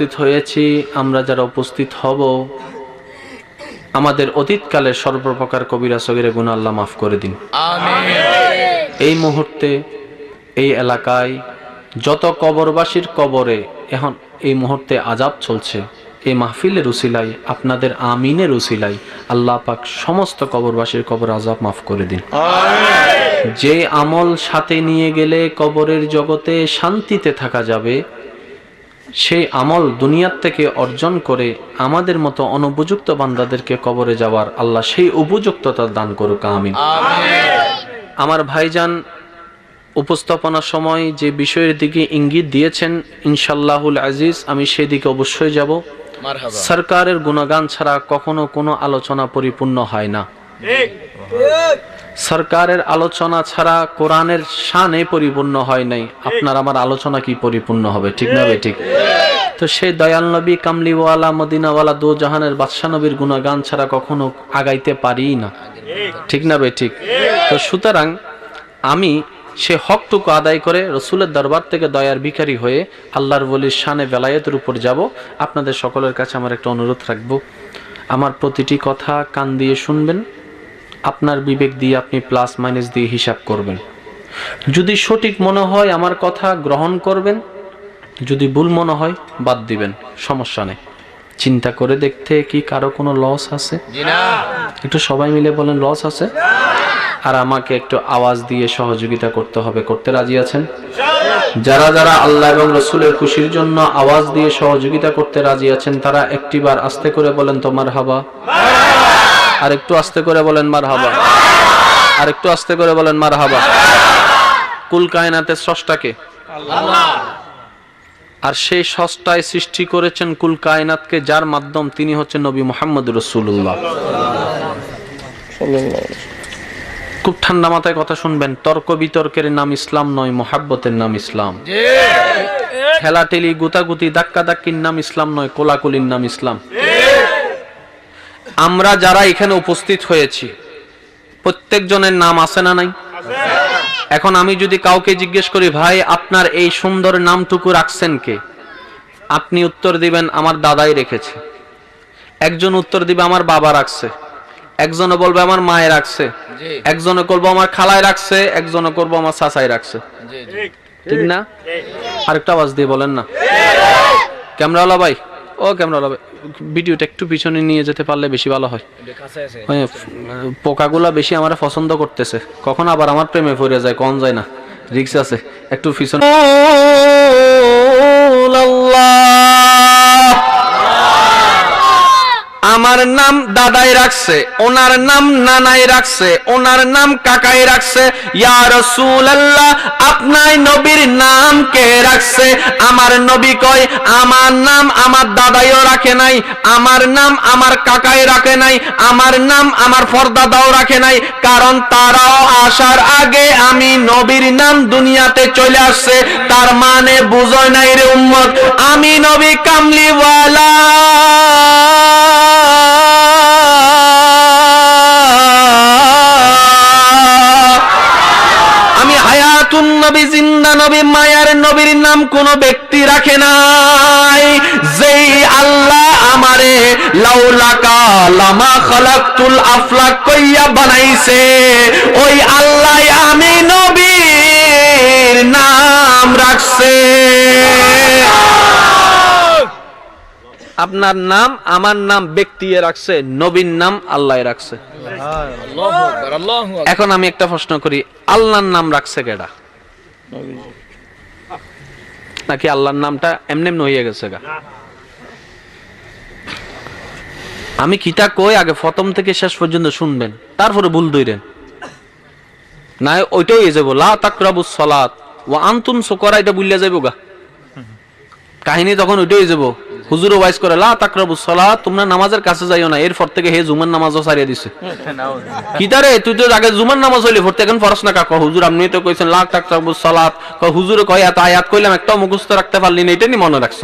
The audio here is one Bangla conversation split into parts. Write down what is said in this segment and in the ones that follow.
উপস্থিত হয়েছি, আমরা যারা উপস্থিত হব, আমাদের অতীতকালের সর্বপ্রকার কবিরা সগীরা গুনাহ আল্লাহ মাফ করে দিন, আমিন। এই মুহূর্তে এই এলাকায় যত কবরবাসীর কবরে এখন এই মুহূর্তে আযাব চলছে, এই মাহফিলের উসিলায়, আপনাদের আমিনের উসিলায় আল্লাহ পাক সমস্ত কবরবাসীর কবর আযাব মাফ করে দিন, আমিন। যে আমল সাথে নিয়ে গেলে কবরের জগতে শান্তিতে থাকা যাবে, সেই আমল দুনিয়ার থেকে অর্জন করে আমাদের মতো অনুপযুক্ত বান্দাদেরকে কবরে যাওয়ার আল্লাহ সেই উপযুক্ততা দান করুক, আমিন। আমার ভাইজান উপস্থাপনার সময় যে বিষয়ের দিকে ইঙ্গিত দিয়েছেন, ইনশাআল্লাহুল আজিজ আমি সেই দিকে অবশ্যই যাব। সরকারের গুণগান ছাড়া কখনো কোনো আলোচনা পরিপূর্ণ হয় না, সরকারের আলোচনা ছাড়া কোরআনের শানে পরিপূর্ণ হয় নাই, আপনার আমার আলোচনা কি পরিপূর্ণ হবে? ঠিক না বে ঠিক? তো সেই দয়াল নবী, কামলিওয়ালা, মদিনাওয়ালা, দো জাহানের বাদশা নবীর গুণগান ছাড়া কখনো আগাইতে পারি না, ঠিক না বে ঠিক? তো সুতরাং আমি সে হকটুকু আদায় করে রসুলের দরবার থেকে দয়ার ভিখারি হয়ে আল্লাহর ওলির শানে বেলায়েতের উপর যাব। আপনাদের সকলের কাছে আমার একটা অনুরোধ রাখবো, আমার প্রতিটি কথা কান দিয়ে শুনবেন, আপনার বিবেক দিয়ে আপনি প্লাস মাইনাস দিয়ে হিসাব করবেন। যদি সঠিক মনে হয় আমার কথা গ্রহণ করবেন, যদি ভুল মনে হয় বাদ দিবেন, সমস্যা নেই। চিন্তা করে দেখতে কি কারো কোনো লস আছে? একটু সবাই মিলে বলেন লস আছে। আর আমাকে একটু আওয়াজ দিয়ে সহযোগিতা করতে হবে, করতে রাজি আছেন? যারা যারা আল্লাহ এবং রসুলের খুশির জন্য আওয়াজ দিয়ে সহযোগিতা করতে রাজি আছেন, তারা একটিবার আস্তে করে বলেন তো মারহাবা, আর একটু আস্তে করে বলেন মারহাবা, আর একটু আস্তে করে বলেন মারহাবা। কুল কায়নাতের স্রষ্টাকে আল্লাহ, আর সেই স্রষ্টায় সৃষ্টি করেছেন কুল কায়নাতকে, যার মাধ্যম তিনি হচ্ছেন নবী মুহাম্মদ রাসূলুল্লাহ। খুব ঠান্ডা মাথায় কথা শুনবেন, তর্ক বিতর্কের নাম ইসলাম নয়, মুহাব্বতের নাম ইসলাম। ঠেলাঠেলি, গুতাগুতি, ধাক্কা ধাক্কির নাম ইসলাম নয়, কোলাকুলির নাম ইসলাম। আমরা যারা এখানে উপস্থিত হয়েছি প্রত্যেকজনের নাম আছে না নাই? এখন আমি যদি কাউকে জিজ্ঞেস করি, ভাই আপনার এই সুন্দর নামটুকু রাখছেন কে? আপনি উত্তর দিবেন আমার দাদাই রেখেছে। একজন উত্তর দিবে আমার বাবা রাখছে, একজনে বলবে আমার মায়ে রাখছে, একজনে বলবো আমার খালায় রাখছে, একজনে করবো আমার চাচাই রাখছে, ঠিক না? আরেকটা আওয়াজ দিয়ে বলেন না। ক্যামেরাওয়ালা ভাই, ও ক্যামেরাওয়ালা ভাই, ভিডিওটা একটু পিছনে নিয়ে যেতে পারলে বেশি ভালো হয়। পোকাগুলা বেশি আমার পছন্দ করতেছে, কখন আবার আমার প্রেমে পড়ে যায়, কোন যায় না, রিক্স আছে, একটু পিছনে। আমার নাম দাদাই রাখছে, ওনার নাম নানাই রাখছে, ওনার নাম কাকাই রাখছে। ইয়া রাসূলুল্লাহ, আপনার নবীর নাম কে রাখছে? আমার নবী কয়, আমার নাম আমার দাদাইও রাখে নাই, আমার নাম আমার কাকাই রাখে নাই, আমার নাম আমার পরদাদাও রাখে নাই, কারণ তারাও আসার আগে আমি নবীর নাম দুনিয়াতে চলে আসছে। তার মানে বুঝয় নাই রে উম্মত, আমি নবী কামলিওয়ালা, আমি হায়াতুন নবী, জিন্দা নবী, মায়ার নবীর নাম কোন ব্যক্তি রাখে নাই। যেই আল্লাহ আমারে লাউলাকা লামা খালাকতুল আফলাক কইয়া বানাইছে, ওই আল্লাহ আমি নবীর নাম রাখছে। আপনার নাম আমার নাম ব্যক্তি রাখছে, নবীর নাম আল্লাহ রাখছে। এখন আমি একটা প্রশ্ন করি, আল্লাহর নাম রাখছে কেডা? নাকি আল্লাহর নামটা এমনি এমনি হয়ে গেছে গা? আমি কিতা কই আগে প্রথম থেকে শেষ পর্যন্ত শুনবেন, তারপরে ভুল ধরেন না, ওইটাই হয়ে যাবো লা তাকরাবুস সালাত ওয়া আনতুম সুকারা, এটা ভুলে যাইবো গা কাহিনী, তখন ওইটাই হয়ে যাবো। হুজুরও ওয়াইজ করে লা তাকরাবুস সালাত, তোমরা নামাজের কাছে যাইও না। এরপর থেকে হে জুমার নামাজও ছাড়িয়ে দিছে। কিতারে তুই তো আগে জুমার নামাজ হইলে পড়তে, এখন পড়াস না কাকা? হুজুর আপনি তো কইছেন লা তাকরাবুস সালাত, হুজুরে কয় এত আয়াত কইলাম একটাও মুখস্থ রাখতে পারলি না, এটা নি মনে রাখছ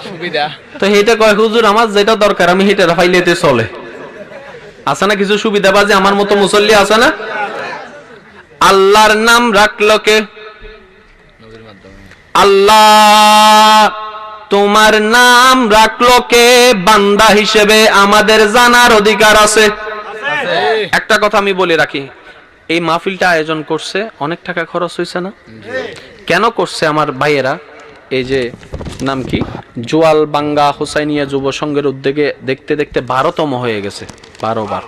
সুবিধা? তো হেটা কয় হুজুর আমার যেটা দরকার আমি হেটা ফাইলেতে চলে। আছে না কিছু সুবিধাবাজি আমার মতো মুসল্লি আছে না? আল্লাহর নাম রাখলো কে? আল্লাহ। তোমার নাম রাখলো কে, বান্দা হিসেবে আমাদের জানার অধিকার আছে। একটা কথা আমি বলে রাখি, এই মাহফিলটা আয়োজন করছে, অনেক টাকা খরচ হয়েছে না? কেন করছে আমার ভাইয়েরা? এই যে নাম কি, জোয়াল বাঙ্গা হোসাইনিয়া যুব সংঘের উদ্যোগে দেখতে দেখতে 12তম হয়ে গেছে, 12 বার।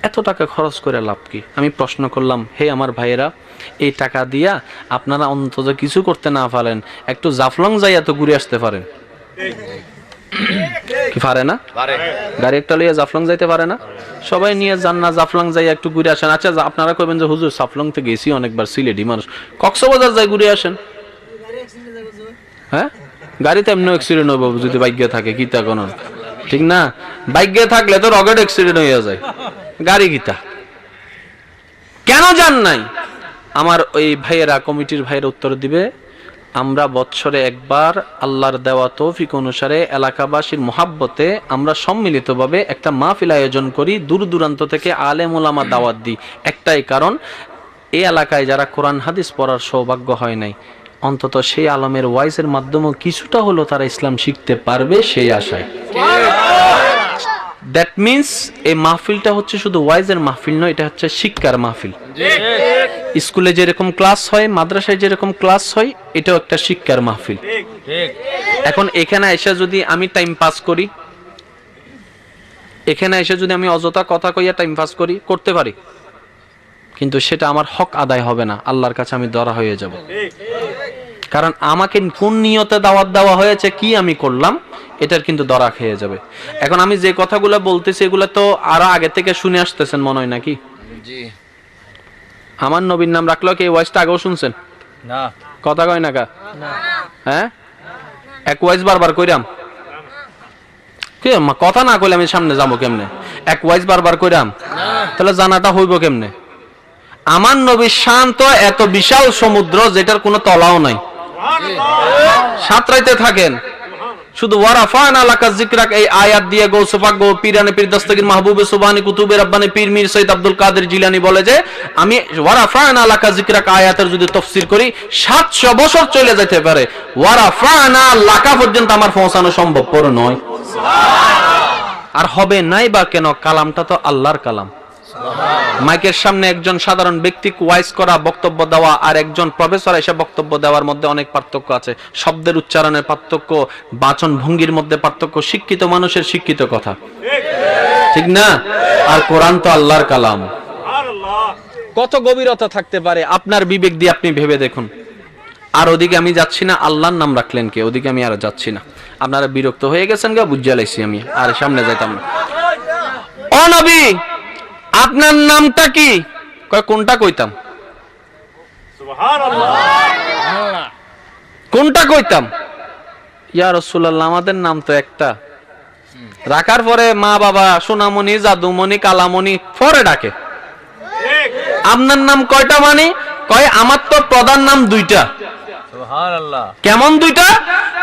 এত টাকা খরচ করে লাভ কি? আমি প্রশ্ন করলাম, হে আমার ভাইয়েরা, এই টাকা দিয়া আপনারা অন্তত কিছু করতে না পারেন, একটু জাফলং যাইয়া তো ঘুরে আসতে পারেন কি? পারে না? গাড়ি একটা লইয়া জাফলং যাইতে পারে না? সবাই নিয়ে যান না, জাফলং যাইয়া একটু ঘুরে আসেন। আচ্ছা, আপনারা কইবেন যে হুজুর জাফলং তে গেছি অনেকবার, সিলেটি মানুষ, কক্সবাজার যাই ঘুরে আসেন। হ্যাঁ, গাড়িতে এমনি অ্যাক্সিডেন্ট হইব যদি ভাগ্য থাকে, কিতা কোন ঠিক না? ভাগ্য থাকলে তো রকেট অ্যাক্সিডেন্ট হইয়া যায়, গাড়ি কিতা। কেন যান নাই? আমার ওই ভাইয়েরা, কমিটির ভাইয়েরা উত্তর দিবে, আমরা বছরে একবার আল্লাহর দেওয়া তৌফিক অনুসারে এলাকাবাসীর মহাব্বতে আমরা সম্মিলিতভাবে একটা মাহফিল আয়োজন করি, দূর দূরান্ত থেকে আলেম ওলামা দাওয়াত দিই। একটাই কারণ, এই এলাকায় যারা কোরআন হাদিস পড়ার সৌভাগ্য হয় নাই, অন্তত সেই আলমের ওয়াইজের মাধ্যমে কিছুটা হলো তারা ইসলাম শিখতে পারবে, সেই আশায়। দ্যাট মিনস এই মাহফিলটা হচ্ছে শুধু ওয়াইজের মাহফিল নয়, এটা হচ্ছে শিক্ষার মাহফিল। স্কুলে যেরকম ক্লাস হয়, মাদ্রাসায় যেরকম ক্লাস হয়, এটাও একটা শিক্ষার মাহফিল। এখন এখানে এসে যদি আমি টাইম পাস করি, এখানে এসে যদি আমি অযথা কথা কইয়া টাইম পাস করি, করতে পারি, কিন্তু সেটা আমার হক আদায় হবে না, আল্লাহর কাছে আমি ধরা হয়ে যাব। কারণ আমাকে কোন নিয়তে দাওয়াত দেওয়া হয়েছে, কি আমি করলাম, এটার কিন্তু ধরা খেয়ে যাবে। এখন আমি যে কথাগুলো বলতেছি, এগুলো তো আরো আগে থেকে শুনে আসতেছেন মনে হয় নাকি? আমার নবীর নাম রাখলো কি, এই ওয়াইজটা আগেও শুনছেন না? কথা কয় না কা? হ্যাঁ, এক ওয়াইজ বারবার কইরাম, কি কথা না কইলে আমি সামনে যাবো কেমনে? এক ওয়াইজ বারবার কইরাম, তাহলে জানাটা হইব কেমনে? আমার নবীর শান তো এত বিশাল সমুদ্র, যেটার কোনো তলাও নাই, সাঁতরাইতে থাকেন। শুধু ওয়ারাফানা লাকা যিকরাক এই আয়াত দিয়ে গৌস পাক গো পীরানে পীর দস্তগীর মাহবুবে সুবহানি কুতুবে রব্বানি পীর মীর সৈয়দ আব্দুল কাদের জিলানী বলে যে, আমি ওয়ারাফানা লাকা যিকরাক আয়াতের যদি তাফসীর করি 700 বছর চলে যেতে পারে, ওয়ারাফানা লাকা পর্যন্ত আমার পৌঁছানো সম্ভবপর নয়। আর হবে নাই বা কেন? কালামটা তো আল্লাহর কালাম। মাইকের সামনে একজন সাধারণ ব্যক্তি ওয়াইজ করা, বক্তব্য দেওয়া, আর একজন প্রফেসর এসে বক্তব্য দেওয়ার মধ্যে অনেক পার্থক্য আছে। শব্দের উচ্চারণের পার্থক্য, বাচন ভঙ্গির মধ্যে পার্থক্য, শিক্ষিত মানুষের শিক্ষিত কথা, ঠিক না? আর কোরআন তো আল্লাহর কালাম, কত গভীরতা থাকতে পারে আপনার বিবেক দিয়ে আপনি ভেবে দেখুন। আর ওদিকে আমি যাচ্ছি না, আল্লাহর নাম রাখলেন কে, ওদিকে আমি আর যাচ্ছি না। আপনারা বিরক্ত হয়ে গেছেন গা, বুঝা লাইছি আমি, আর সামনে যাইতাম না। ও নবী, আপনার নামটা কি? কয় কোনটা কইতাম? কোনটা কইতাম? ইয়া রাসূলুল্লাহ, আমাদের নাম তো একটা। রাখার পরে মা বাবা সোনামণি, জাদুমণি, কালামণি পরে ডাকে। আপনার নাম কয়টা? মানে কয় আমার তো প্রধান নাম 2টা। সুবহানাল্লাহ। কেমন 2টা?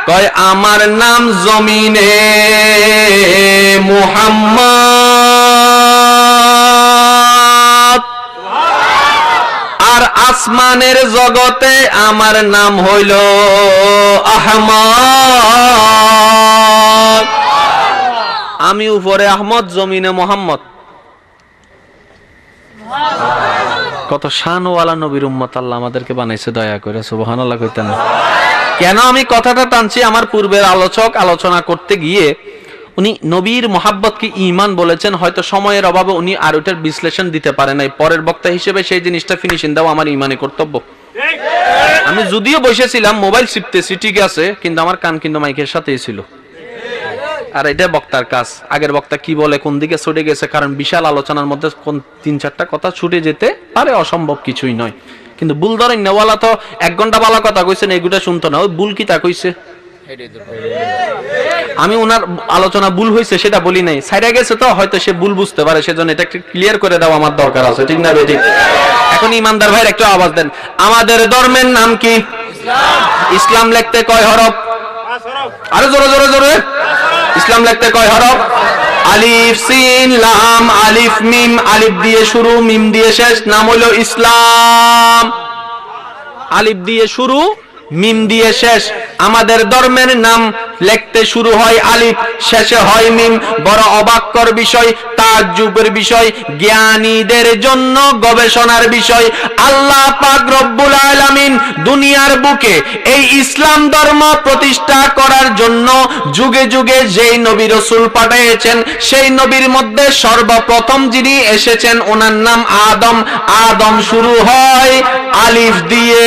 কয় আমার নাম জমিনে মুহাম্মদ, আর আসমানের জগতে আমার নাম হইল আহমদ। আমি উপরে আহমদ, জমিনে মোহাম্মদ। কত শানওয়ালা নবীর উম্মত আল্লাহ আমাদেরকে বানাইছে, দয়া করে সুবহানাল্লাহ কইতেন। কেন আমি কথাটা টানছি? আমার পূর্বের আলোচক আলোচনা করতে গিয়ে উনি নবীর মোহাব্বত কি ঈমান বলেছেন, হয়তো সময়ের অভাবে উনি আর ওটার বিশ্লেষণ দিতে পারে নাই। পরের বক্তা হিসেবে সেই জিনিসটা ফিনিশিং দাও আমার ঈমানি কর্তব্য। আমি যদিও বসেছিলাম মোবাইল চিপতেছি, ঠিক আছে, কিন্তু আমার কান কিন্তু মাইকের সাথেই ছিল। আর এটা বক্তার কাজ, আগের বক্তা কি বলে, কোন দিকে ছুটে গেছে, কারণ বিশাল আলোচনার মধ্যে কোন 3-4টা কথা ছুটে যেতে পারে, অসম্ভব কিছুই নয়। কিন্তু ভুল ধরেন নেওয়ালা তো 1 ঘন্টা বালা কথা কইছেন, এগুলা শুনতো না, ওই ভুল কি তা কইছে। আমি ওনার আলোচনা ভুল হয়েছে সেটা বলি নাই, সাইডে গেছে তো হয়তো সে ভুল বুঝতে পারে, সেজন্য এটা একটু ক্লিয়ার করে দেওয়া আমার দরকার আছে, ঠিক না বেঠিক? এখন ইমানদার ভাইয়ের একটু আওয়াজ দেন, আমাদের ধর্মের নাম কি? ইসলাম লিখতে কয় হরফ? আরো জোরে জোরে জোরে। ইসলাম লিখতে কয় হরফ? আলিফ সিন লাম, আলিফ মিম, আলিফ দিয়ে শুরু মিম দিয়ে শেষ, নাম হলো ইসলাম। আলিফ দিয়ে শুরু মিম দিয়ে শেষ, আমাদের ধর্মের নাম লিখতে শুরু হয় আলিফ, শেষে হয় মিম। বড় অবাককর বিষয়, তাজ্জুবের বিষয়, জ্ঞানীদের জন্য গবেষণার বিষয়। আল্লাহ পাক রব্বুল আলামিন দুনিয়ার বুকে এই ইসলাম ধর্ম প্রতিষ্ঠা করার জন্য যুগে যুগে যেই নবী রাসূল পাঠিয়েছেন, সেই নবীর মধ্যে সর্বপ্রথম যিনি এসেছেন ওনার নাম আদম। আদম শুরু হয় আলিফ দিয়ে,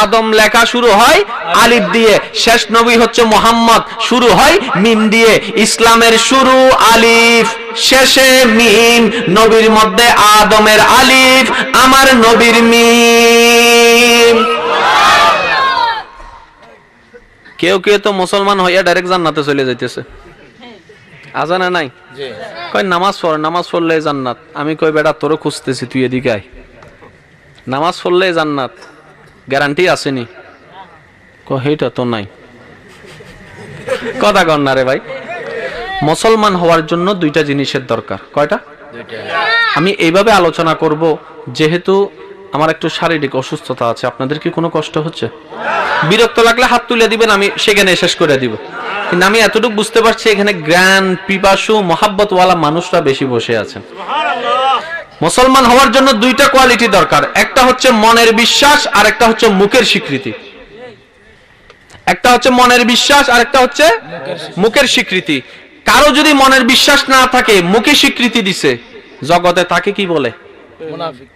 আদম লেখা শুরু হয় আলিফ দিয়ে। শেষ নবী হচ্ছে মুহাম্মদ, শুরু হয় মিম দিয়ে। ইসলামের শুরু আলিফ, শেষে মিম। নবীর মধ্যে আদমের আলিফ, আমার নবীর মিম। কেউ কেউ তো মুসলমান হইয়া ডাইরেক্ট জান্নাতে চলে যাইতেছে, আজানে নাই কয় নামাজ পড়, নামাজ পড়লে জান্নাত। আমি কই বেটা তোরও খুঁজতেছি, তুই এদিকে আয়। নামাজ পড়লে জান্নাত গ্যারান্টি আসেনি? হেটা তো নাই। কথা কন না রে ভাই। মুসলমান হওয়ার জন্য দুইটা জিনিসের দরকার। কয়টা? আমি এইভাবে আলোচনা করব, যেহেতু আমার একটু শারীরিক অসুস্থতা আছে। আপনাদের কি কোনো কষ্ট হচ্ছে? বিরক্ত লাগলে হাত তুলে দিবেন, আমি সেখানে শেষ করে দিব। কিন্তু আমি এতটুকু বুঝতে পারছি এখানে জ্ঞান পিপাসু মহাব্বতওয়ালা মানুষরা বেশি বসে আছেন। মুসলমান হওয়ার জন্য দুইটা কোয়ালিটি দরকার, একটা হচ্ছে মনের বিশ্বাস আর একটা হচ্ছে মুখের স্বীকৃতি। একটা হচ্ছে মনের বিশ্বাস আর একটা হচ্ছে মুখের স্বীকৃতি। কারো যদি মনের বিশ্বাস না থাকে, মুখে স্বীকৃতি দিছে, জগতে তাকে কি বলে? মুনাফিক।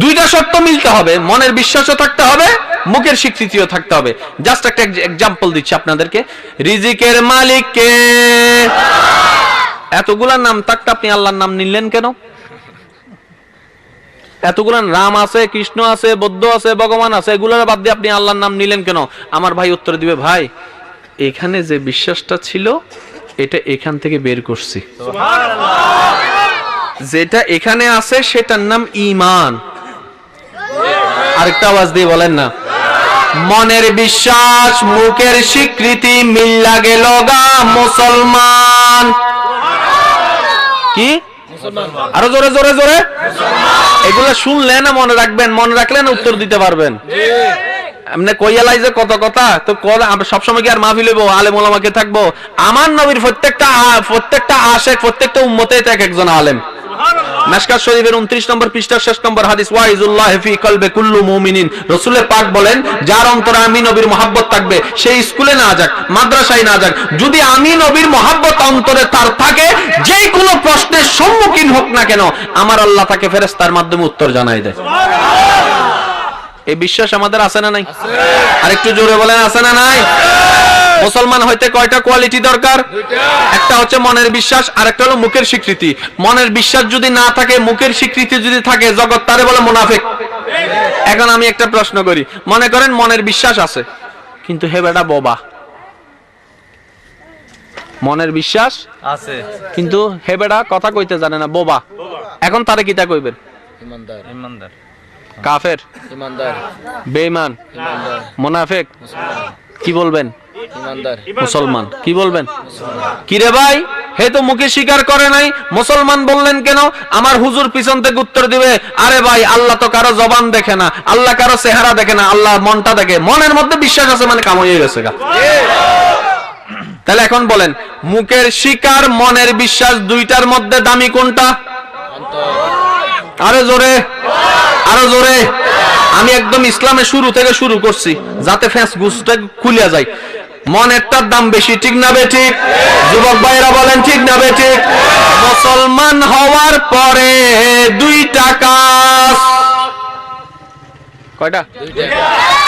দুইটা শর্ত মিলতে হবে, মনের বিশ্বাসও থাকতে হবে, মুখের স্বীকৃতিও থাকতে হবে। জাস্ট একটা এক্সাম্পল দিচ্ছি আপনাদেরকে। রিজিকের মালিক কে? এতগুলা নাম থাকতে আপনি আল্লাহর নাম নিলেন কেন? এতগুলা রাম আছে, কৃষ্ণ আছে, বৌদ্ধ আছে, ভগবান আছে, এগুলোর বাদ দিয়ে আপনি আল্লাহর নাম নিলেন কেন? আমার ভাই উত্তর দিবে, ভাই এখানে যে বিশ্বাসটা ছিল এটা এখান থেকে বের করছি। যেটা এখানে আছে সেটার নাম ঈমান। আরেকটা আওয়াজ দিয়ে বলেন না। মনের বিশ্বাস মুখের স্বীকৃতি মিল্লা গেল গা মুসলমান। কি? আরো জোরে জোরে জোরে। এগুলো শুনলে না মনে রাখবেন, মনে রাখলে না উত্তর দিতে পারবেন। এমনি কইয়ালাই যে কত কথা তো সবসময় কি আর মাহফিল হইব, আলেম ওলামাকে থাকবো? আমার নবীর প্রত্যেকটা আশেক, প্রত্যেকটা উম্মতে এক একজন আলেম। মিশকাত শরীফের 29 নম্বর পৃষ্ঠার 6 নম্বর হাদিস, ওয়াইজুল্লাহ ফি কলবে কুল্লু মুমিনিন। রাসূল পাক বলেন, যার অন্তরে আমি নবীর মহব্বত থাকবে সে স্কুলে না যাক, মাদ্রাসায় না যাক, যদি আমি নবীর মহব্বত অন্তরে তার থাকে, যে কোনো প্রশ্নের সম্মুখীন হোক না কেন, আমার আল্লাহ তাকে ফেরেশতার মাধ্যমে উত্তর জানাই দেয়। এই বিশ্বাস আমাদের আছে না নাই? আর একটু জোরে বলেন, আছে না নাই? মুসলমান হইতে কয়টা কোয়ালিটি দরকার? একটা হচ্ছে মনের বিশ্বাস, আর একটা হলো মুখের স্বীকৃতি। মনের বিশ্বাস যদি না থাকে, মুখের স্বীকৃতি যদি থাকে, জগৎ তারে বলে মুনাফিক। এখন আমি একটা প্রশ্ন করি, মনে করেন মনের বিশ্বাস আছে কিন্তু হে বেটা বোবা। মনের বিশ্বাস আছে কিন্তু হে বেটা কথা কইতে জানে না, বোবা। এখন তারে কিতা কইবেন? ইমানদার। ইমানদার, কাফের, ইমানদার, বেঈমান, ইমানদার, মুনাফিক। কি বলবেন? ইমানদার, মুসলমান। কি বলবেন? কি রে ভাই, হে তো মুখে স্বীকার করে নাই, মুসলমান বললেন কেন? আমার হুজুর পিছন থেকে উত্তর দিবে, আরে ভাই আল্লাহ তো কারো জবান দেখে না, আল্লাহ কারো চেহারা দেখে না, আল্লাহ মনটা দেখে। মনের মধ্যে বিশ্বাস আছে মানে কাম হয়ে গেছে গা। তাহলে এখন বলেন, মুখের স্বীকার মনের বিশ্বাস দুইটার মধ্যে দামি কোনটা? আরো জোরে, আরো জোরে। আমি একদম ইসলামের শুরু থেকে শুরু করছি যাতে ফেস গুছটা খুলিয়া যায়। মনেরটার দাম বেশি, ঠিক না বে ঠিক? যুবক ভাইরা বলেন ঠিক না বে ঠিক? মুসলমান হওয়ার পরে দুইটা কাজ। কয়টা?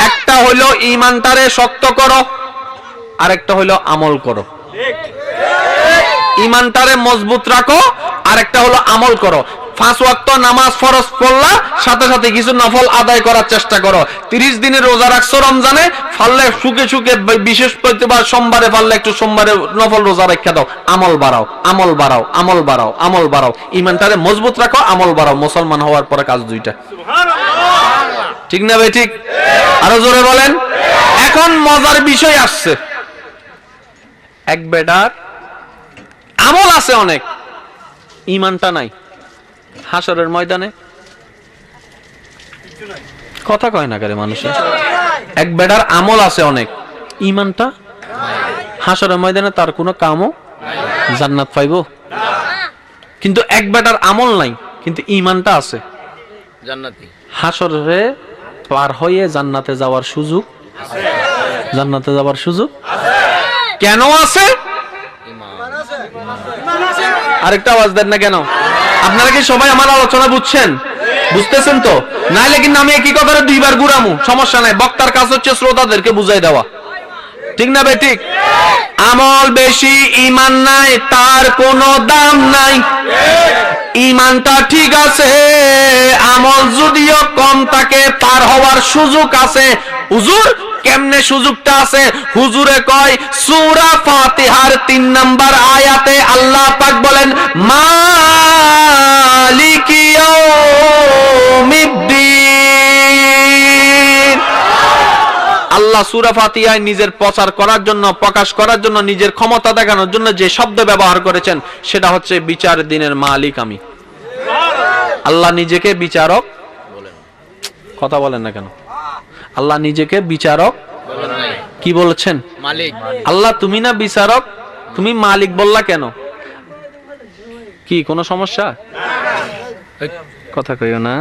একটা হলো ঈমানটারে শক্ত করো, আর একটা হলো আমল করো। ঈমানটারে মজবুত রাখো, আর একটা হলো আমল করো। 5 ওয়াক্ত নামাজ ফরজ পড়লা, সাথে সাথে কিছু নফল আদায় করার চেষ্টা করো। 30 দিনের রোজা রাখছো রমজানে, পারলে সুখে সুখে বিশেষ প্রতিবার সোমবারে পারলে একটু সোমবারে নফল রোজা রাখা দাও। আমল বাড়াও, আমল বাড়াও, আমল বাড়াও, আমল বাড়াও। ঈমানটারে মজবুত রাখো, আমল বাড়াও। মুসলমান হওয়ার পরে কাজ দুইটা। ঠিক না ভাই ঠিক? আরো জোরে বলেন। এখন মজার বিষয় আসছে, এক বেটার আমল আছে অনেক, ঈমানটা নাই। হাসরের ময়দানে কথা কয় না করে মানুষের। এক বেটার আমল আছে অনেক, ইমানটা হাসরের ময়দানে তার কোনো কামও, জান্নাত পাইবো। কিন্তু এক বেটার আমল নাই কিন্তু ইমানটা আছে, জান্নাতি। হাসরে পার হয়ে জান্নাতে যাওয়ার সুযোগ, জান্নাতে যাওয়ার সুযোগ কেন আছে? আরেকটা আওয়াজ দেন না কেন? আপনারা কি সবাই আমার আলোচনা বুঝছেন? বুঝতেছেন তো? নাইলে কিন্তু আমি একই কথাটা দুইবার ঘুরামু, সমস্যা নাই। বক্তার কাজ হচ্ছে শ্রোতাদেরকে বুঝাই দেওয়া, ঠিক না ভাই? ঠিক। আমল বেশি ইমান নাই, তার কোনো দাম নাই। ইমানটা ঠিক আছে, আমল যদিও কম থাকে, পার হওয়ার সুযোগ আছে। হুজুর কেমনে সুযোগটা আছে? হুজুরে কয় সূরা ফাতিহার 3 নাম্বার আয়াতে আল্লাহ পাক বলেন মালিকি ইয়াউমিদ্দিন। আল্লাহ সূরা ফাতিহায় নিজের প্রচার করার জন্য, প্রকাশ করার জন্য, নিজের ক্ষমতা দেখানোর জন্য যে শব্দ ব্যবহার করেছেন সেটা হচ্ছে বিচার দিনের মালিক আমি। আল্লাহ নিজেকে বিচারক বলেন। কথা বলেন না কেন? আল্লাহ নিজেকে বিচারক কি বলেছেন? মালিক। আল্লাহ তুমি না বিচারক, তুমি মালিক বললা কেন? কি কোনো সমস্যা? কথা কইও না।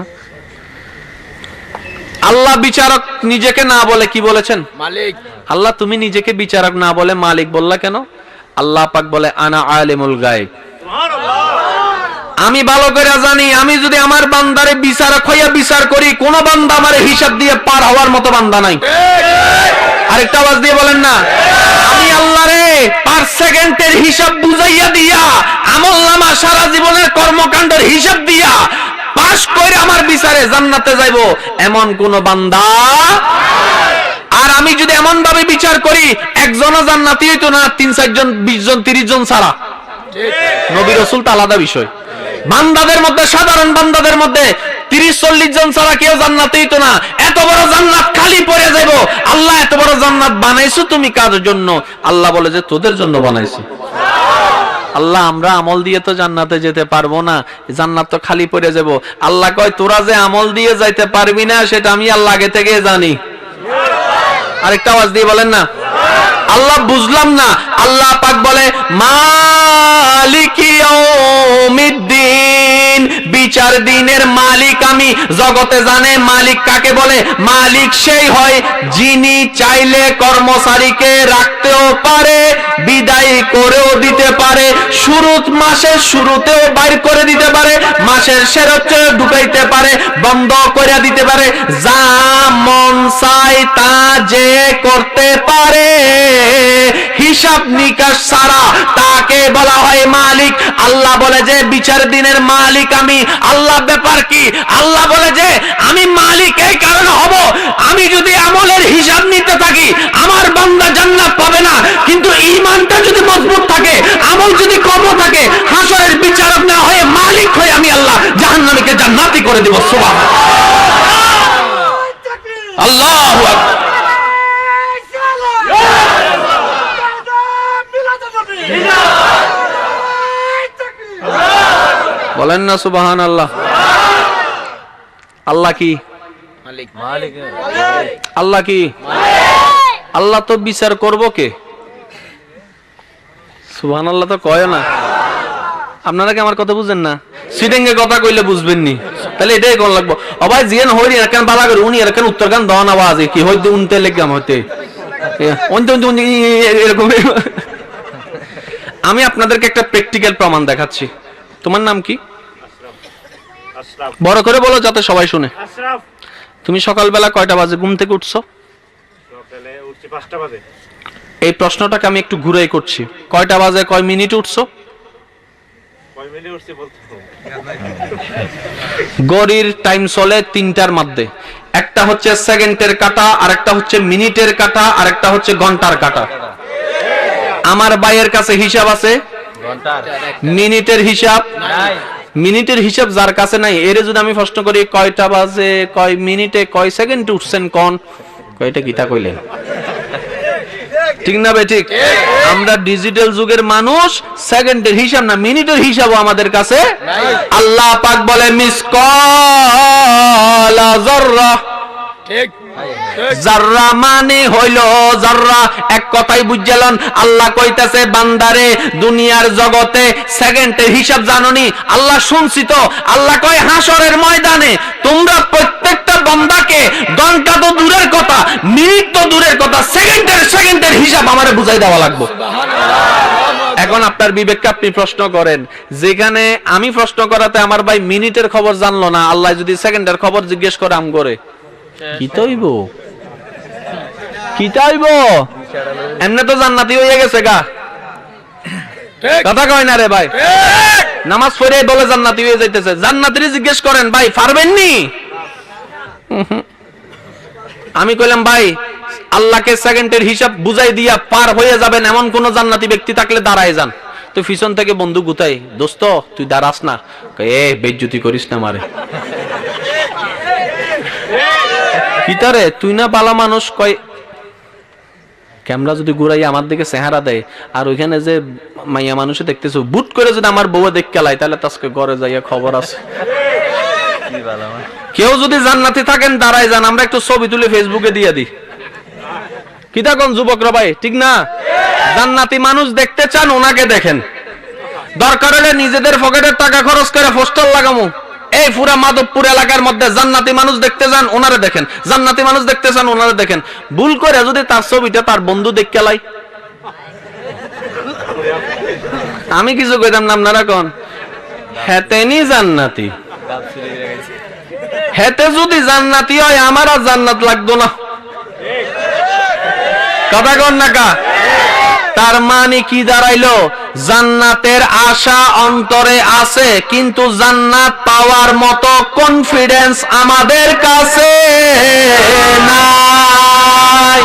আল্লাহ বিচারক নিজেকে না বলে কি বলেছেন? মালিক। আল্লাহ তুমি নিজেকে বিচারক না বলে মালিক বললা কেন? আল্লাহ পাক বলে আনা আলিমুল গায়ব, আমি ভালো করে জানি, আমি যদি আমার বান্দারে বিচারক হইয়া বিচার করি, কোন বান্দা আমারে হিসাব দিয়ে পার হওয়ার মতো বান্দা নাই। আরেকটা আওয়াজ দিয়ে বলেন না, আমি আল্লাহরে পার সেকেন্ডের হিসাব বুঝাইয়া দিয়া, আমলনামা সারা জীবনের কর্মকাণ্ডের হিসাব দিয়া পাস করে আমার বিচারে জান্নাতে যাইবো এমন কোন বান্দা। আর আমি যদি এমন ভাবে বিচার করি, একজনও জান্নাতি হইতো না, 3-4 জন 20 জন 30 জন ছাড়া। নবী রাসূল তো আলাদা বিষয়। বান্দাদের মধ্যে, সাধারণ বান্দাদের মধ্যে 30-40 জন ছাড়া কেউ জান্নাতে হইতো না। এত বড় জান্নাত খালি পড়ে যাইব। আল্লাহ এত বড় জান্নাত বানাইছো তুমি কার জন্য? আল্লাহ বলে যে তোদের জন্য বানাইছি। আল্লাহ আমরা আমল দিয়ে তো জান্নাতে যেতে পারবো না, জান্নাত তো খালি পড়ে যাব। আল্লাহ কয় তোরা যে আমল দিয়ে যাইতে পারবি না সেটা আমি আল্লাহ আগে থেকে জানি। আরেকটা আওয়াজ দিয়ে বলেন না, আল্লাহ বুঝলাম না। আল্লাহ পাক বলে মালিকি ইয়াউমিদ্দিন, বিচার দিনের মালিক আমি। জগতে জানে মালিক কাকে বলে? মালিক সেই হয় যিনি চাইলে কর্মচারীকে রাখতেও পারে, বিদায় করেও দিতে পারে, মাসের শুরুতেও বাইর করে দিতে পারে, মাসের শেষে ঢুকাইতে পারে, বন্ধ করে দিতে পারে। যা মন চায় তা যে করতে পারে, হিসাব নিকাশ ছাড়া, তাকে বলা হয় মালিক। আল্লাহ বলে যে বিচার দিনের মালিক আমি। আল্লাহ ব্যাপার কি? আল্লাহ বলে যে আমি মালিক এই কারণে হব, আমি যদি আমলের হিসাব নিতে থাকি আমার বান্দা জান্নাত পাবে না। কিন্তু ঈমানটা যদি মজবুত থাকে, আমল যদি কম থাকে, হাসরের বিচারক না হয়ে মালিক হয়ে আমি আল্লাহ জাহান্নামীকে জান্নাতি করে দেব। সুবহানাল্লাহ, আল্লাহু আকবার। বলেন না সুবহানাল্লাহ। আল্লাহ কি? মালিক। আল্লাহ কি? আল্লাহ তো বিচার করব কে? সুবহানাল্লাহ তো কয় না। আপনারা কি আমার কথা বুঝেন না? সিডেঙ্গে কথা কইলে বুঝবেন নি, তাহলে এটাই কোন লাগবো। অবাই জিয়ান হইরি এরকান বালা করে উনি এরকান উত্তর গান দন আওয়াজ কি হইতে উনতে লেগাম হইতে এরকম। আমি আপনাদেরকে একটা প্র্যাকটিক্যাল প্রমাণ দেখাচ্ছি। তোমার নাম কি? বড় করে বলো যাতে সবাই শুনে। তুমি সকালবেলা কয়টা বাজে ঘুম থেকে উঠছো? সকালে উঠছি 5টা বাজে। এই প্রশ্নটাকে আমি একটু ঘুরাই করছি, কয়টা বাজে কয় মিনিট উঠছো? কয় মিনিট উঠছি বলতে গড়ির টাইম চলে 3টার মধ্যে। একটা হচ্ছে সেকেন্ডের কাটা, আরেকটা হচ্ছে মিনিটের কাটা, আরেকটা হচ্ছে ঘন্টার কাটা। আমার ভাইয়ের কাছে হিসাব আছে মিনিটের হিসাব। মিনিটের হিসাব যার কাছে নাই, এর যদি আমি প্রশ্ন করি কয়টা বাজে কয় মিনিটে কয় সেকেন্ডে উঠছেন কোন, কয়টা গীতা কইলেন? ঠিক না বে ঠিক? আমরা ডিজিটাল যুগের মানুষ, সেকেন্ডের হিসাব না মিনিটের হিসাবও আমাদের কাছে। আল্লাহ পাক বলে মিসকাল যাররা, ঠিক যাররা মানে হইল যাররা, এক কথাই বুঝলেন। আল্লাহ কইতাছে বান্দারে দুনিয়ার জগতে সেকেন্ডের হিসাব জানোনি? আল্লাহ শুনছি তো। আল্লাহ কয় হাসরের ময়দানে তোমরা প্রত্যেকটা বান্দাকে ঘন্টা তো দূরের কথা, মিনিট তো দূরের কথা, সেকেন্ডের হিসাব আমারে বুঝাই দেওয়া লাগবে। এখন আপনার বিবেককে আপনি প্রশ্ন করেন, যেখানে আমি প্রশ্ন করাতে আমার ভাই মিনিটের খবর জানলো না, আল্লাহ যদি সেকেন্ডের খবর জিজ্ঞেস করে আম করে কি তৈব এমনি তো জান্নাতি হয়ে গেছে গা। কথা কয় না রে ভাই? নামাজ পড়ে বলে জান্নাতি হয়ে যাইতেছে। জান্নাতির জিজ্ঞেস করেন ভাই পারবেন নি? আমি কইলাম ভাই আল্লাহকে সেকেন্ডের হিসাব বুঝাই দিয়া পার হয়ে যাবেন এমন কোন জান্নাতি ব্যক্তি থাকলে দাঁড়ায় যান। তো পিছন থেকে বন্ধু গুতাই, দোস্ত তুই দাঁড়াস না, এ বেজ্জতি করিস না মারে কিতারে তুই না পালা মানুষ। কয় ক্যামেরা যদি ঘুরাই আমার দিকে চেহারা দেয় আর ওইখানে যে মাইয়া মানুষে দেখতেছো বুট করে যদি আমার বউ দেখতে লাই, তাহলে তাকে ঘরে যাইয়া খবর আছে। কেউ যদি জান্নাতি থাকেন দাঁড়ায় যান, আমরা একটু ছবি তুলে ফেসবুকে দিয়ে দিই। কিতা কোন যুবকরা ভাই, ঠিক না? জান্নাতি মানুষ দেখতে চান ওনাকে দেখেন, দরকার হলে নিজেদের পকেটের টাকা খরচ করে পোস্টার লাগামু। এই পুরা মাধবপুর এলাকার মধ্যে জান্নাতি মানুষ দেখতে যান ওনারে দেখেন, জান্নাতি মানুষ দেখতে চান ওনারে দেখেন। ভুল করে যদি তার ছবিটা তার বন্ধু দেখতে লাই, আমি কিছু কইতাম না, আপনারা কোন হেতেনি জান্নাতি, হেতে যদি জান্নাতি হয় আমার আর জান্নাত লাগতো না। কথা কন না কা? তার মানে কি দাঁড়াইলো? জান্নাতের আশা অন্তরে আছে, কিন্তু জান্নাত পাওয়ার মতো কনফিডেন্স আমাদের কাছে নাই।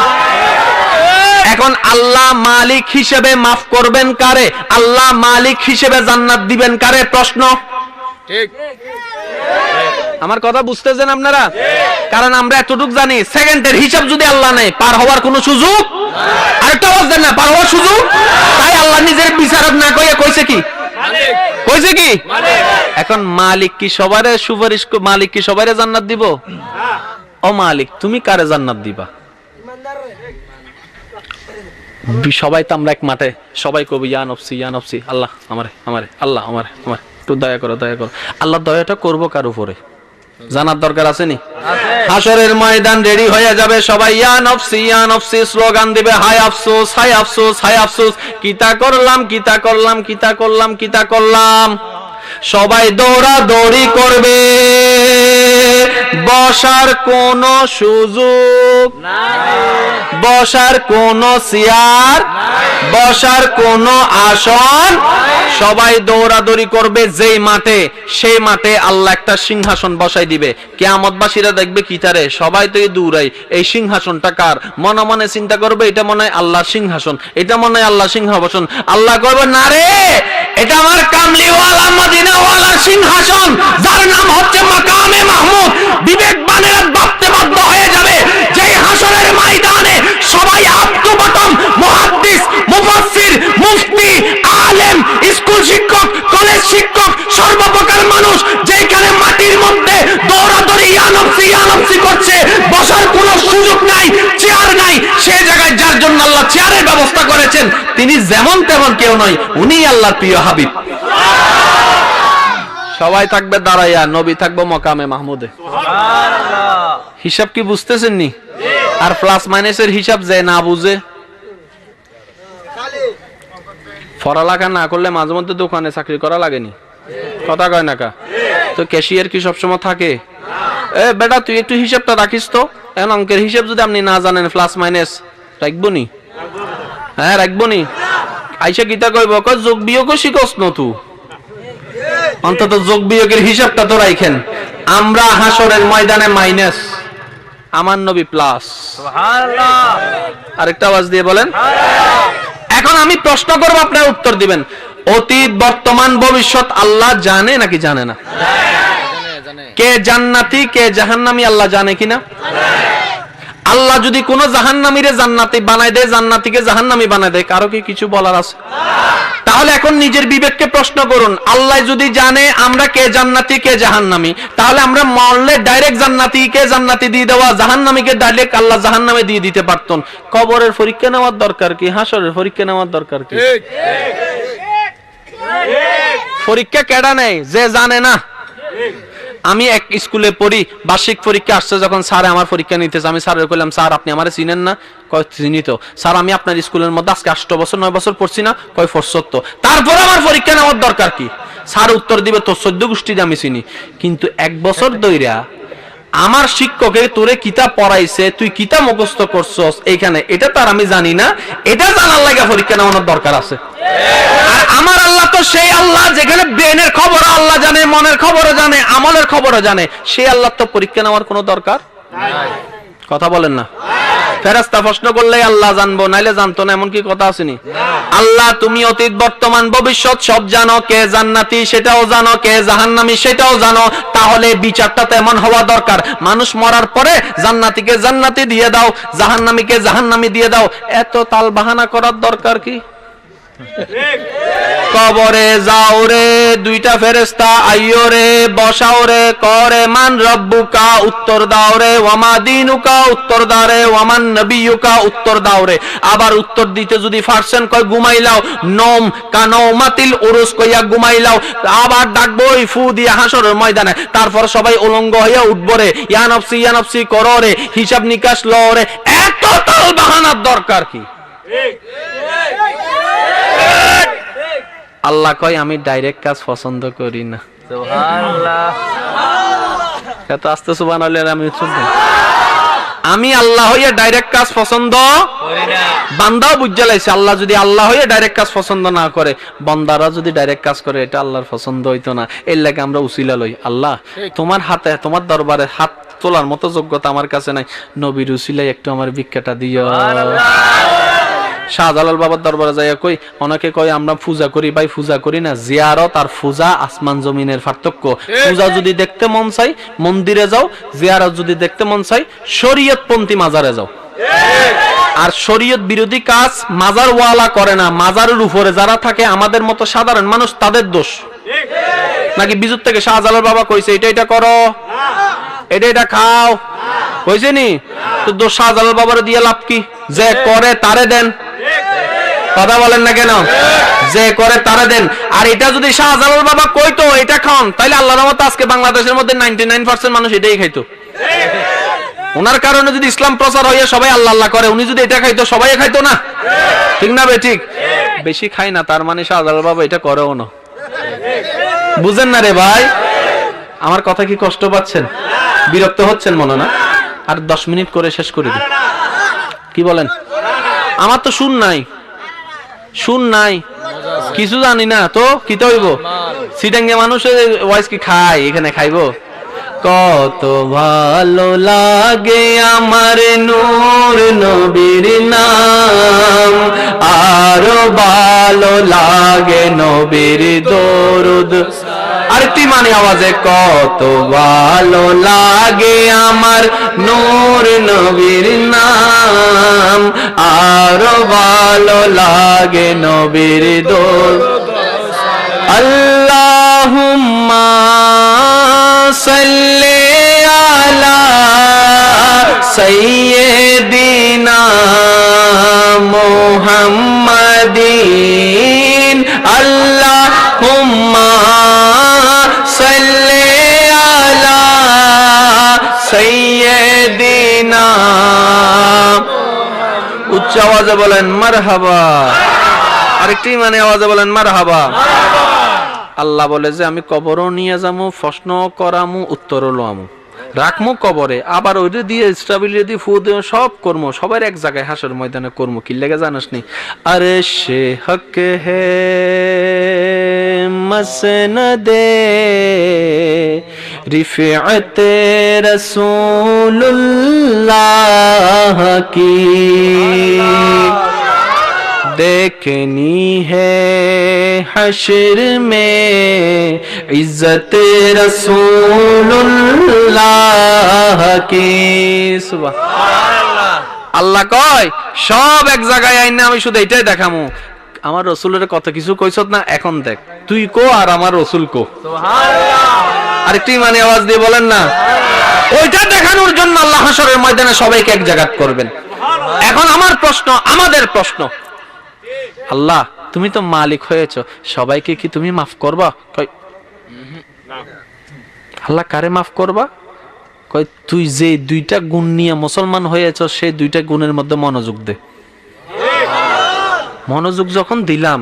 এখন আল্লাহ মালিক হিসেবে মাফ করবেন কারে? আল্লাহ মালিক হিসেবে জান্নাত দিবেন কারে? প্রশ্ন। ঠিক আমার কথা বুঝতেছেন আপনারা? কারণ আমরা এতটুকু জানি সেকেন্ডের হিসাব যদি আল্লাহ নেই, পার হওয়ার কোনো সুযোগ, আরেকটা আওয়াজ দেন না, পার হওয়ার সুযোগ। তাই আল্লাহ নিজের বিচারক না কইয়া কইছে কি? কইছে কি? এখন মালিক কি সবারে সুপারিশ, মালিক কি সবারে জান্নাত দিব? ও মালিক তুমি কারে জান্নাত দিবা? সবাই তো আমরা এক মাঠে সবাই কবি ইয়া নফসি ইয়া নফসি, আল্লাহ আমারে আমারে, আল্লাহ আমারে আমারে, একটু দয়া করো দয়া করো। আল্লাহ দয়াটা করবো কার উপরে জানার দরকার আছে নি? হাসরের ময়দান রেডি হয়ে যাবে, সবাই ইয়া নফসি স্লোগান দিবে, হায় আফসোস হায় আফসোস হায় আফসোস, কিতা করলাম কিতা করলাম কিতা করলাম কিতা করলাম। সবাই দৌড়াদৌড়ি করবে, বসার কোনো সুযোগ নাই, বসার কোনো চেয়ার, বসার কোনো আসন, সবাই দৌড়াদৌড়ি করবে যেই মাঠে, সেই মাঠে আল্লাহ একটা সিংহাসন বসাই দিবে। কিয়ামতবাসীরা দেখবে কিতারে সবাই তো দৌড়াই, এই সিংহাসনটা কার? মনে মনে চিন্তা করবে এটা মনে হয় আল্লাহর সিংহাসন, এটা মনে হয় আল্লাহ সিংহাসন। আল্লাহ করবে না রে, এটা আমার কামলিওয়ালা মদিনাওয়ালা সিংহাসন, যার নাম হচ্ছে মাকামে মাহমুদ। বিবেকবানেরা ভাবতে বাধ্য হয়ে যাবে যে হাসরের ময়দানে সবাই আত্মবটম, মুহাদ্দিস, মুফাসসির, মুফতি, আলেম, স্কুল শিক্ষক, কলেজ শিক্ষক, সর্বপ্রকার মানুষ যেখানে মাটির মধ্যে দৌড়াদৌড়ি ইয়ানফসি করছে, বসার কোনো সুযোগ নাই, চেয়ার নাই, সেই জায়গায় যার জন্য আল্লাহ চেয়ারের ব্যবস্থা করেছেন তিনি যেমন তেমন কেউ নয়, উনি আল্লাহর প্রিয় হাবিব। সবাই থাকবে দাঁড়াইয়া, নবী থাকবো মকামে মাহমুদে। হিসাব কি বুঝতেছেন নি? আর প্লাস মাইনাসের হিসাব যে না বুঝে, পড়ালেখা না করলে মাঝে মধ্যে দোকানে চাকরি করা লাগেনি? কথা কয় না কা? তো ক্যাশিয়ার কি সবসময় থাকে? এ বেটা তুই একটু হিসাবটা রাখিস তো। এখন অঙ্কের হিসাব যদি আপনি না জানেন প্লাস মাইনাস রাখবো নি? হ্যাঁ রাখবো নি। আইসা গীতা কইব কয় যোগ বিয়োগও শিখস ন তুই, অন্তত যোগ বিয়োগের হিসাবটা তো রাখেন। আমরা হাসরের ময়দানে মাইনাস, আমার নবী প্লাস। আরেকটা আওয়াজ দিয়ে বলেন। এখন আমি প্রশ্ন করব, আপনারা উত্তর দিবেন। অতীত বর্তমান ভবিষ্যৎ আল্লাহ জানে নাকি জানে না? কে জান্নাতি কে জাহান্নামী আল্লাহ জানে কিনা? আল্লাহ যদি কোনো জাহান্নামীরে জান্নাতি বানায় দেয়, জান্নাতীকে জাহান্নামী বানায় দেয়, কারো কি কিছু বলার আছে? তাহলে এখন নিজের বিবেককে প্রশ্ন করুন, আল্লাহ যদি জানে আমরা কে জান্নাতি কে জাহান্নামী, তাহলে আমরা মরলে ডাইরেক্ট জান্নাতীকে জান্নাতি দিয়ে দেওয়া, জাহান্নামীকে ডাইরেক্ট আল্লাহ জাহান্নামে দিয়ে দিতে পারতেন। কবরের পরীক্ষা নেওয়ার দরকার কি? হাসরের পরীক্ষা নেওয়ার দরকার কি? ঠিক পরীক্ষা কেডা নেই? যে জানে না। আমি এক স্কুলে পড়ি, বার্ষিক পরীক্ষা আসছে যখন, স্যার আমার পরীক্ষা নিতেছে, আমি স্যারের কইলাম, স্যার আপনি আমারে চিনেন না? কয় চিনি তো। স্যার আমি আপনার স্কুলের মধ্যে আজকে 8 বছর 9 বছর পড়ছি না? কয় 74। তারপর আমার পরীক্ষা নেওয়ার দরকার কি? স্যার উত্তর দিবে তো 14 গোষ্ঠী আমি চিনি। কিন্তু 1 বছর ধইরা আমার শিক্ষকে তোরে কিতাব পড়াইছে, তুই কিতাব মুখস্থ করছস এইখানে, এটা তো আর আমি জানি না, এটা জানার লাগে পরীক্ষা নেওয়ার দরকার আছে। আর আমার আল্লাহ তো সেই আল্লাহ যেখানে ব্রেনের খবর আল্লাহ জানে, মনের খবরও জানে, আমলের খবরও জানে, সেই আল্লাহ তো পরীক্ষা নেওয়ার কোনো দরকার কথা বলেন না। ফেরেশতা প্রশ্ন করলে আল্লাহ জানবো, নাইলে জানতো না, এমন কি কথা আসেনি? আল্লাহ তুমি অতীত বর্তমান ভবিষ্যৎ সব জানো, কে জান্নাতি সেটাও জানো, কে জাহান্নামী সেটাও জানো, তাহলে বিচারটা তো এমন হওয়া দরকার, মানুষ মরার পরে জান্নাতীকে জান্নাতি দিয়ে দাও, জাহান্নামীকে জাহান্নামী দিয়ে দাও, এত তাল বাহানা করার দরকার কি? কবরে যাও রে, দুইটা ফেরেশতা আইয়ো রে, বসাও রে, করে মান রব্বুকা, উত্তর দাও রে, ওয়ামা দিনুকা, উত্তর দাও রে, ওয়ামান নবিয়ুকা, উত্তর দাও রে। আবার উত্তর দিতে যদি ফারছেন, কয় ঘুমাইলাও, নম কানৌমাতিল উরুস কইয়া ঘুমাইলাও। আবার ডাকবো ওই ফু দিয়া হাসরের ময়দানে, তারপর সবাই উলঙ্গ হইয়া উঠবো রে, ইয়া নফসি করো রে, হিসাব নিকাশ লও রে। এত তাল বাহানার দরকার কি? আল্লাহ কয় আমি ডাইরেক্ট কাজ পছন্দ করি না। সুবহানাল্লাহ। কত আস্তে সুবহানাল্লাহ, আমি শুনছি। আমি আল্লাহ হইয়া ডাইরেক্ট কাজ পছন্দ করি না। বান্দাও বুঝে লাইছে, আল্লাহ যদি আল্লাহ হইয়া ডাইরেক্ট কাজ পছন্দ না করে, বান্দারা যদি ডাইরেক্ট কাজ করে, এটা আল্লাহর পছন্দ হইতো না। এর লাগে আমরা উসিলা লই, আল্লাহ তোমার হাতে, তোমার দরবারে হাত তোলার মতো যোগ্যতা আমার কাছে নাই, নবীর উসিলায় একটু আমার ভিক্ষাটা দিও। শাহজালাল বাবার দরবারে যাইয়া কই, অনেকে কয় আমরা পূজা করি, ভাই পূজা করি না, জিয়ারত আর পূজা আসমান জমিনের পার্থক্য। পূজা যদি দেখতে মন চাই মন্দিরে যাও, জিয়ারত যদি দেখতে মন চাই শরীয়তপন্থী মাজারে যাও। আর শরীয়ত বিরোধী কাজ মাজার ওয়ালা করে না, মাজারের উপরে যারা থাকে আমাদের মতো সাধারণ মানুষ, তাদের দোষ নাকি? বিজুর থেকে শাহজালাল বাবা কইছে এটা এটা করো, এটা এটা খাও, কইছে নি? তো দোষ শাহজালাল বাবার দিয়ে লাভ কি? যে করে তারে দেন, কথা বলেন না কেন? যে করে তারে দেন। আর এটা যদি শাহজালাল বাবা কইতো এটা খান, তাইলে আল্লাহর রহমতে আজকে বাংলাদেশের মধ্যে 99% মানুষ এটাই খাইতো। ওনার কারণে যদি ইসলাম প্রচার হইয়া সবাই আল্লাহ আল্লাহ করে, উনি যদি এটা খাইতো সবাই খাইতো না, ঠিক না বে ঠিক? বেশি খাই না তার মানে শাহজালাল বাবা এটা করেও না। বুঝেন না রে ভাই? আমার কথা কি কষ্ট পাচ্ছেন? বিরক্ত হচ্ছেন মনে না? আর 10 মিনিট করে শেষ করে দিই, কি বলেন? আমার তো শুন নাই, কিছু জানি না তো কি তো হইব? সিটাঙ্গে মানুষের ওয়াইস কি খায়, এখানে খাইবো? কত ভালো লাগে আমার নূর নবীর নাম, আরো ভালো লাগে নবীর দরুদ। আরেকটি মানে আওয়াজে, কত ভালো লাগে আমার নূর নবীর নাম, আরো ভালো লাগে নবীর দরুদ। আল্লাহুম্মা সাল্লি আলা সাইয়্যিদিনা মুহাম্মাদিন, আল্লাহুম্মা সাল্লি আলা সাইয়্যিদিনা। উচ্চ আওয়াজে বলেন মারহাবা। আরেকটি মানে আওয়াজে বলেন মারহাবা। আল্লাহ বলে যে আমি কবরও নিয়ে যাবো, প্রশ্ন করামু, উত্তরও লমু, রাখমু কবরে, আবার ওইটা দিয়ে স্টাবিলিটি দিয়ে ফু দিয়ে সব কর্ম সবার এক জায়গায় হাসর ময়দানে কর্ম। কি লেগে জানাস নি? আরে সে হক হে মসনদে রিফাতে রাসূলুল্লাহ কি देखनी है हश्र में इज्जत रसूलुल्लाह की। सुभान अल्लाह। আল্লাহ কয় সব এক জায়গায় আইনা আমি শুধু এটাই দেখামু, আমার রসুলের কত কিছু কইছত না, এখন দেখ তুই কো আর আমার রসুল কো। আর একটু মানে আওয়াজ দিয়ে বলেন না, ওইটা দেখানোর জন্য আল্লাহ হাসরের ময়দানে সবাইকে এক জায়গা করবেন। এখন আমার প্রশ্ন, আমাদের প্রশ্ন, আল্লাহ তুমি তো মালিক হয়েছো, সবাইকে কি তুমি মাফ করবা? কই আল্লাহ কারে মাফ করবা? কই তুই যে দুইটা গুণ নিয়ে মুসলমান হয়েছো সেই দুইটা গুণের মধ্যে মনোযোগ দে। মনোযোগ যখন দিলাম,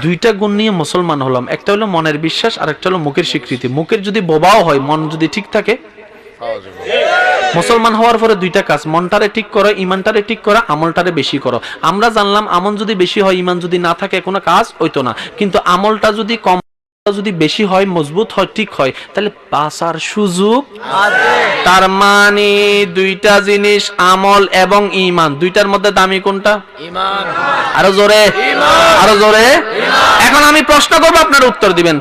দুইটা গুণ নিয়ে মুসলমান হলাম, একটা হলো মনের বিশ্বাস আর একটা হলো মুখের স্বীকৃতি। মুখের যদি বোবাও হয়, মন যদি ঠিক থাকে, মুসলমান হওয়ার পরে দুইটা কাজ, মনটারে ঠিক করো, ইমানটারে ঠিক করো, আমলটারে বেশি করো। আমরা জানলাম আমল যদি বেশি হয়, ইমান যদি না থাকে কোনো কাজ হইতো না, কিন্তু আমলটা যদি কম, যদি বেশি হয়, মজবুত হয়, ঠিক হয়, তাহলে বাঁচার সুযোগ আছে। তার মানে দুইটা জিনিস, আমল এবং ঈমান, দুইটার মধ্যে দামি কোনটা? ঈমান। আরো জোরে, আরো জোরে। এখন আমি প্রশ্ন করব, আপনারা উত্তর দিবেন।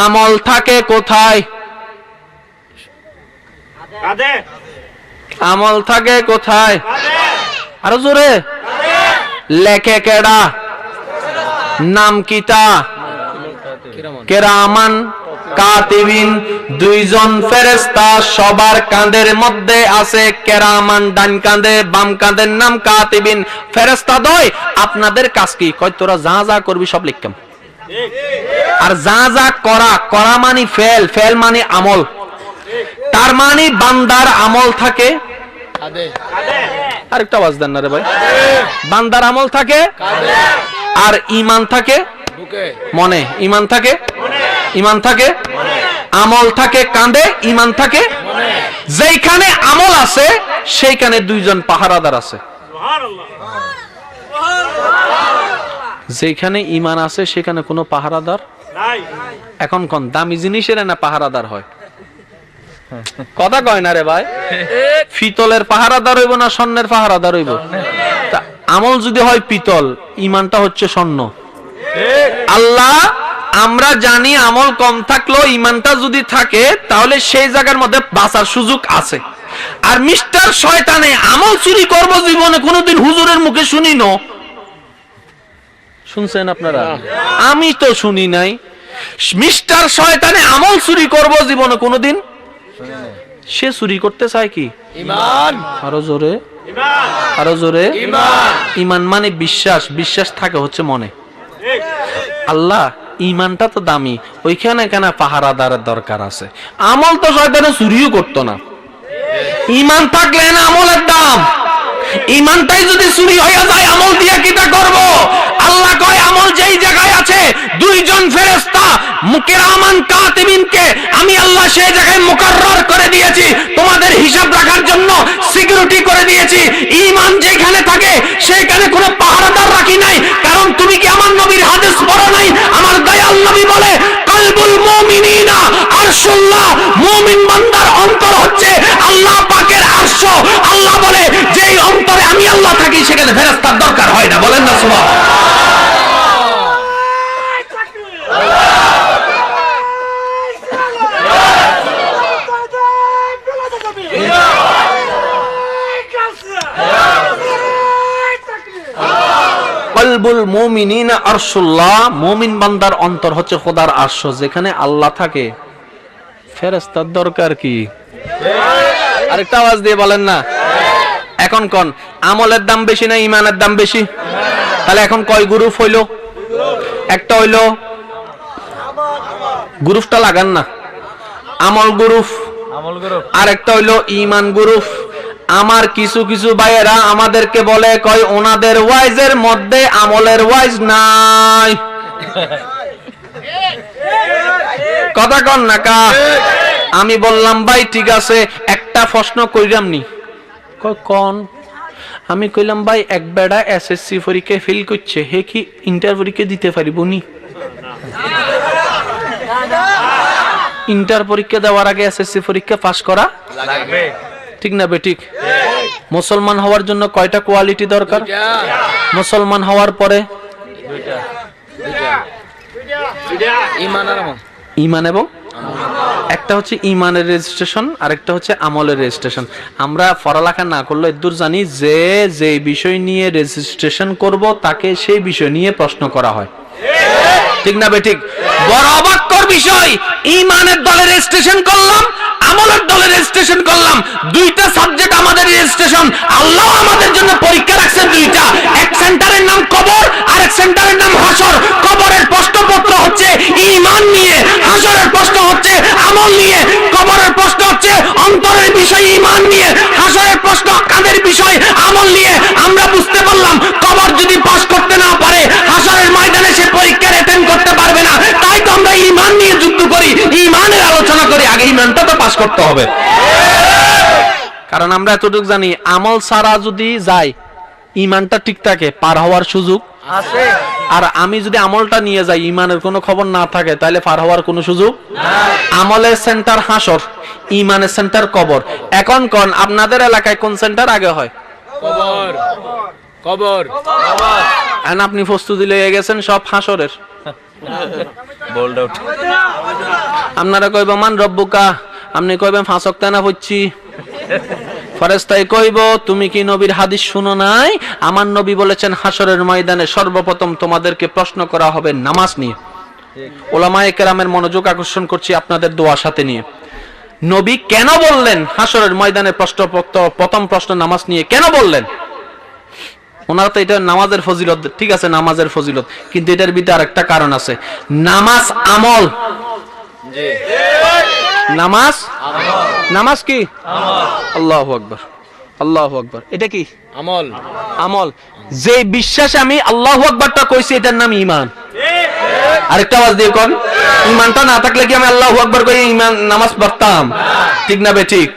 আমল থাকে কোথায়? কাঁদে। আমল থাকে কোথায়? আরো জোরে। লেখে কেডা? নাম কিতা? কেরামান কাতিবিন, দুইজন ফেরেশতা, সবার কাঁধের মধ্যে আছে কেরামান, ডান কাঁধে বাম কাঁধের নাম কাতিবিন। ফেরেশতা দয়, আপনাদের কাজ কি? কয় তোরা যা যা করবি সব লিখতাম। আর যা যা করা, করা মানে ফেল, ফেল মানে আমল। তার মানে বান্দার আমল থাকে কাঁদে। আরেকটা আওয়াজ দেন না রে ভাই। বান্দার আমল থাকে আর ঈমান থাকে বুকে। মনে। ঈমান থাকে, ঈমান থাকে, আমল থাকে কাঁধে, ঈমান থাকে মনে। যেখানে আমল আছে সেইখানে দুইজন পাহারাদার আছে। সুবহানাল্লাহ। যেখানে ঈমান আছে সেখানে কোনো পাহারাদার নাই। এখন কোন দামি জিনিসের না পাহারাদার হয়? কথা কয় না রে ভাই। পিতলের পাহারাদার হইব না স্বর্ণের পাহারাদার হইব? তা আমল যদি হয় পিতল, ঈমানটা হচ্ছে স্বর্ণ। আল্লাহ, আমরা জানি আমল কম থাকলেও ঈমানটা যদি থাকে তাহলে সেই জায়গার মধ্যে বাঁচার সুযোগ আছে। আর মিস্টার শয়তানে আমল চুরি করব জীবনে কোনোদিন হুজুরের মুখে শুনি না। শুনছেন আপনারা? আমি তো শুনি নাই। মিস্টার শয়তানে আমল চুরি করব জীবনে কোনোদিন, সে চুরি করতে চায় কি? ঈমান। আরো জোরে, ঈমান। আরো জোরে। ঈমান। ঈমান মানে বিশ্বাস, বিশ্বাস থাকে হচ্ছে মনে। ঠিক। আল্লাহ, ঈমানটা তো দামি, ওইখানে কেন পাহারাদারের দরকার আছে? আমল তো শয়তানে চুরিও করতো না। ঈমান থাকলে না আমলের দাম। ঈমানটাই যদি চুরি হয়ে যায়, আমল দিয়ে কিটা করব? আল্লাহ কয় আমল যেই জায়গায় আছে, দুইজন ফেরেশতা মুকেরামান কাতিবিনকে আমি আল্লাহ সেই জায়গায় মুকাররর করে দিয়েছি, তোমাদের হিসাব রাখার জন্য সিকিউরিটি করে দিয়েছি। ঈমান যেখানে থাকে সেইখানে কোনো পাহারাদার রাখি নাই। কারণ তুমি কি আমার নবীর হাদিস পড়ো নাই? আমার দয়াল নবী বলে কলবুল মুমিনিনা আরশুল্লাহ, মুমিন বান্দার অন্তর হচ্ছে আল্লাহ পাকের আরশ। আল্লাহ বলে যেই অন্তরে আমি আল্লাহ থাকি সেখানে ফেরেশতার দরকার হয় না। বলেন না সুবহানাল্লাহ। কলবুল মুমিনিনা আরশুল্লাহ, মুমিন বান্দার অন্তর হচ্ছে খোদার আরশ। যেখানে আল্লাহ থাকে ফেরেশতার দরকার কি? আরেকটা আওয়াজ দিয়ে বলেন না। এখন কোন আমলের দাম বেশি না ঈমানের দাম বেশি? তাহলে এখন কয় গ্রুপ হইলো? একটা হইলো, গ্রুপটা লাগান না, আমল গ্রুপ, আর একটা হইলো ঈমান গ্রুপ। আমার কিছু কিছু ভাইয়েরা আমাদেরকে বলে, কয় ওনাদের ওয়াইজের মধ্যে আমলের ওয়াইজ নাই। কথা কন না কা? আমি বললাম ভাই ঠিক আছে, একটা প্রশ্ন কইরাম নি। কোন? আমি কইলাম ভাই এক বেড়া এসএসসি পরীক্ষা ফেল করছে, হে কি ইন্টার পরীক্ষা দিতে পারিব নি? ইন্টার পরীক্ষা দেওয়ার আগে এসএসসি পরীক্ষা পাস করা লাগবে, ঠিক না বেঠিক? মুসলমান হওয়ার জন্য কয়টা কোয়ালিটি দরকার? মুসলমান হওয়ার পরে ঈমান আর আমল। ঈমান এবং একটা হচ্ছে ইমানের রেজিস্ট্রেশন আর একটা হচ্ছে আমলের রেজিস্ট্রেশন। আমরা পড়ালেখা না করলে এদূর জানি যে যে বিষয় নিয়ে রেজিস্ট্রেশন করব তাকে সেই বিষয় নিয়ে প্রশ্ন করা হয়, ঠিক না বেঠিক? বড় অবাক্যর বিষয়, ইমানের দলে রেজিস্ট্রেশন করলাম, আমলের দলে রেজিস্ট্রেশন করলাম, দুইটা সাবজেক্ট আমাদের রেজিস্ট্রেশন। আল্লাহ আমাদের জন্য পরীক্ষা রাখছেন দুইটা, এক সেন্টারের নাম কবর আর এক সেন্টারের নাম হাসর। কবরের প্রশ্নপত্র হচ্ছে ঈমান নিয়ে, হাসরের প্রশ্ন হচ্ছে আমল নিয়ে। কবরের প্রশ্ন হচ্ছে অন্তরের বিষয় ঈমান নিয়ে, হাসরের প্রশ্ন কাঁধের বিষয় আমল নিয়ে। আমরা বুঝতে পারলাম কবর যদি পাস করতে না পারে হাসরের ময়দানে সে পরীক্ষা অ্যাটেন্ড করতে পারবে না। তাই তো আমরা ঈমান নিয়ে যুদ্ধ করি, ঈমানের আলোচনা করি, আগে ঈমানটা তো পাস করতে হবে। কারণ আমরা এতটুকু জানি আমল ছাড়া যদি যায় ঈমানটা ঠিক থাকে, পার হওয়ার সুযোগ আছে। আর আমি যদি আমলটা নিয়ে যাই ঈমানের কোনো খবর না থাকে তাহলে পার হওয়ার কোনো সুযোগ নাই। আমলের সেন্টার হাসর, ঈমানের সেন্টার কবর। এখন কোন আপনাদের এলাকায় কোন সেন্টার আগে হয়? কবর কবর। আর আপনি প্রস্তুতি লয়ে গেছেন সব হাসরের। Bold out. আপনারা কইব মান রব্বুকা, আপনি কইবেন পাঁচ ওয়াক্ত না পড়ছি। ফেরেশতাই কইব তুমি কি নবীর হাদিস শুনো নাই? আমার নবী বলেছেন হাসরের ময়দানে সর্বপ্রথম তোমাদেরকে প্রশ্ন করা হবে নামাজ নিয়ে। উলামায়ে কেরামের মনোযোগ আকর্ষণ করছি আপনাদের দোয়ার সাথে নিয়ে। নবী কেন বললেন হাসরের ময়দানে প্রথম প্রশ্ন নামাজ নিয়ে কেন বললেন? ওনারা তো এটা নামাজের ফজিলত, ঠিক আছে নামাজের ফজিলত, কিন্তু এটার ভিতরে আরেকটা কারণ আছে। নামাজ আমল, নামাজ নামাজ কি? আল্লাহু আকবার, আল্লাহু আকবার। এটা কি? আমল। আমল। যে বিশ্বাসে আমি আল্লাহু আকবারটা কইছি এটার নাম ঈমান। আরেকটা আওয়াজ দিয়ে কোন, ঈমানটা না থাকলে কি আমি আল্লাহু আকবার কই ঈমান নামাজ পড়তাম? ঠিক না বে ঠিক?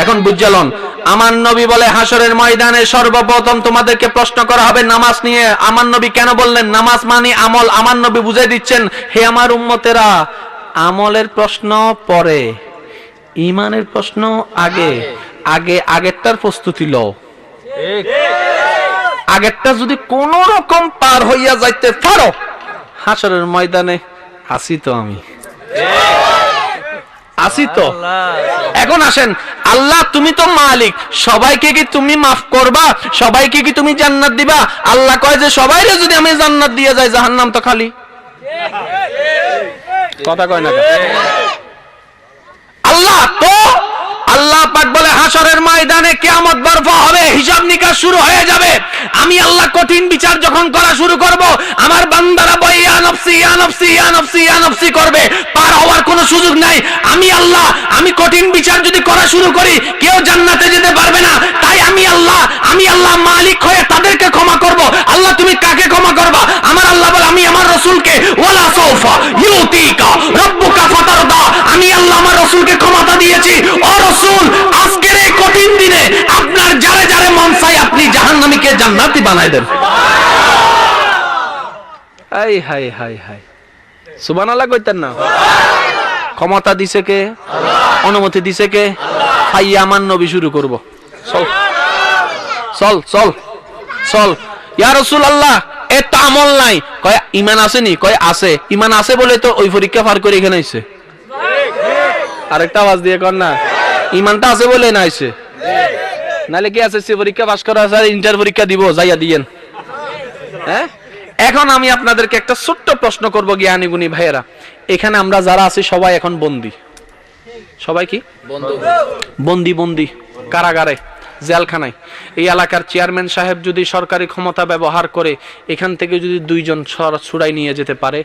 এখন বুঝালন আমার নবী বলে হাসরের ময়দানে সর্বপ্রথম তোমাদেরকে প্রশ্ন করা হবে নামাজ নিয়ে। আমার নবী কেন বললেন? নামাজ মানে আমল। আমার নবী বুঝাই দিচ্ছেন হে আমার উম্মতেরা, আমলের প্রশ্ন পরে, ঈমানের প্রশ্ন আগে। আগে আগেরটার প্রস্তুতি লও। আগেরটা যদি কোন রকম পার হইয়া যাইতে পারো হাসরের ময়দানে আসি তো আমি, আসি তো। এখন আসেন, আল্লাহ তুমি তো মালিক, সবাইকে কি তুমি মাফ করবা? সবাইকে কি তুমি জান্নাত দিবা? আল্লাহ কয় যে সবাইরে যদি আমি জান্নাত দিয়ে যাই জাহান্নাম তো খালি। কথা কয় না আল্লাহ তো? আল্লাহ পাক বলে হাসরের ময়দানে কিয়ামত বরপা হবে, হিসাব নিকাশ শুরু হয়ে যাবে। আমি আল্লাহ কঠিন বিচার যখন করা শুরু করব, আমার বান্দারা বলে ইয়া নফসি ইয়া নফসি ইয়া নফসি ইয়া নফসি করবে, পার হওয়ার কোনো সুযোগ নাই। আমি আল্লাহ, আমি কঠিন বিচার যদি করা শুরু করি কেউ জান্নাতে যেতে পারবে না। তাই আমি আল্লাহ মালিক হয়ে তাদেরকে ক্ষমা করব। আল্লাহ তুমি কাকে ক্ষমা করবা? আমার আল্লাহ বলে আমি আমার রাসূলকে, ওয়ালা সাউফা ইউতিকা রাব্বুকা ফাতারদা, আমি আল্লাহ আমার রাসূলকে ক্ষমতা দিয়েছি। ও রাসূল, আজকের এই কঠিন দিনে আপনার যারে যারে মন চাই আপনি জাহান্নামীকে জান্নাতি বানাই দেন। এই হাই হাই হাই, সুবহানাল্লাহ কইতেন না? ক্ষমতা দিছে কে? অনুমতি দিছে কে? হাইয়া আমার নবী শুরু করব। চল চল চল চল। ইয়া রাসূলুল্লাহ এত আমল নাই, কয় ঈমান আসেনি? কয় আছে। ঈমান আছে বলে তো ওই পরীক্ষা পার করে এখানে আইছে। আরেকটা আওয়াজ দিয়ে কর না, ঈমানটা আছে বলে না আইছে, নালে কি আছে সে পরীক্ষা পাস করা আছে ইন্টার পরীক্ষা দিব যাইয়া দিয়েন। হ্যাঁ, এখন আমি আপনাদেরকে একটা ছোট্ট প্রশ্ন করব জ্ঞানী গুণী ভাইয়েরা। এখানে আমরা যারা আছি সবাই এখন বন্দী। সবাই কি বন্দী? বন্দী কারাগারে, জেলখানায়। এই এলাকার চেয়ারম্যান সাহেব যদি সরকারি ক্ষমতা ব্যবহার করে এখান থেকে যদি 2 জন ছুড়াই নিয়ে যেতে পারে,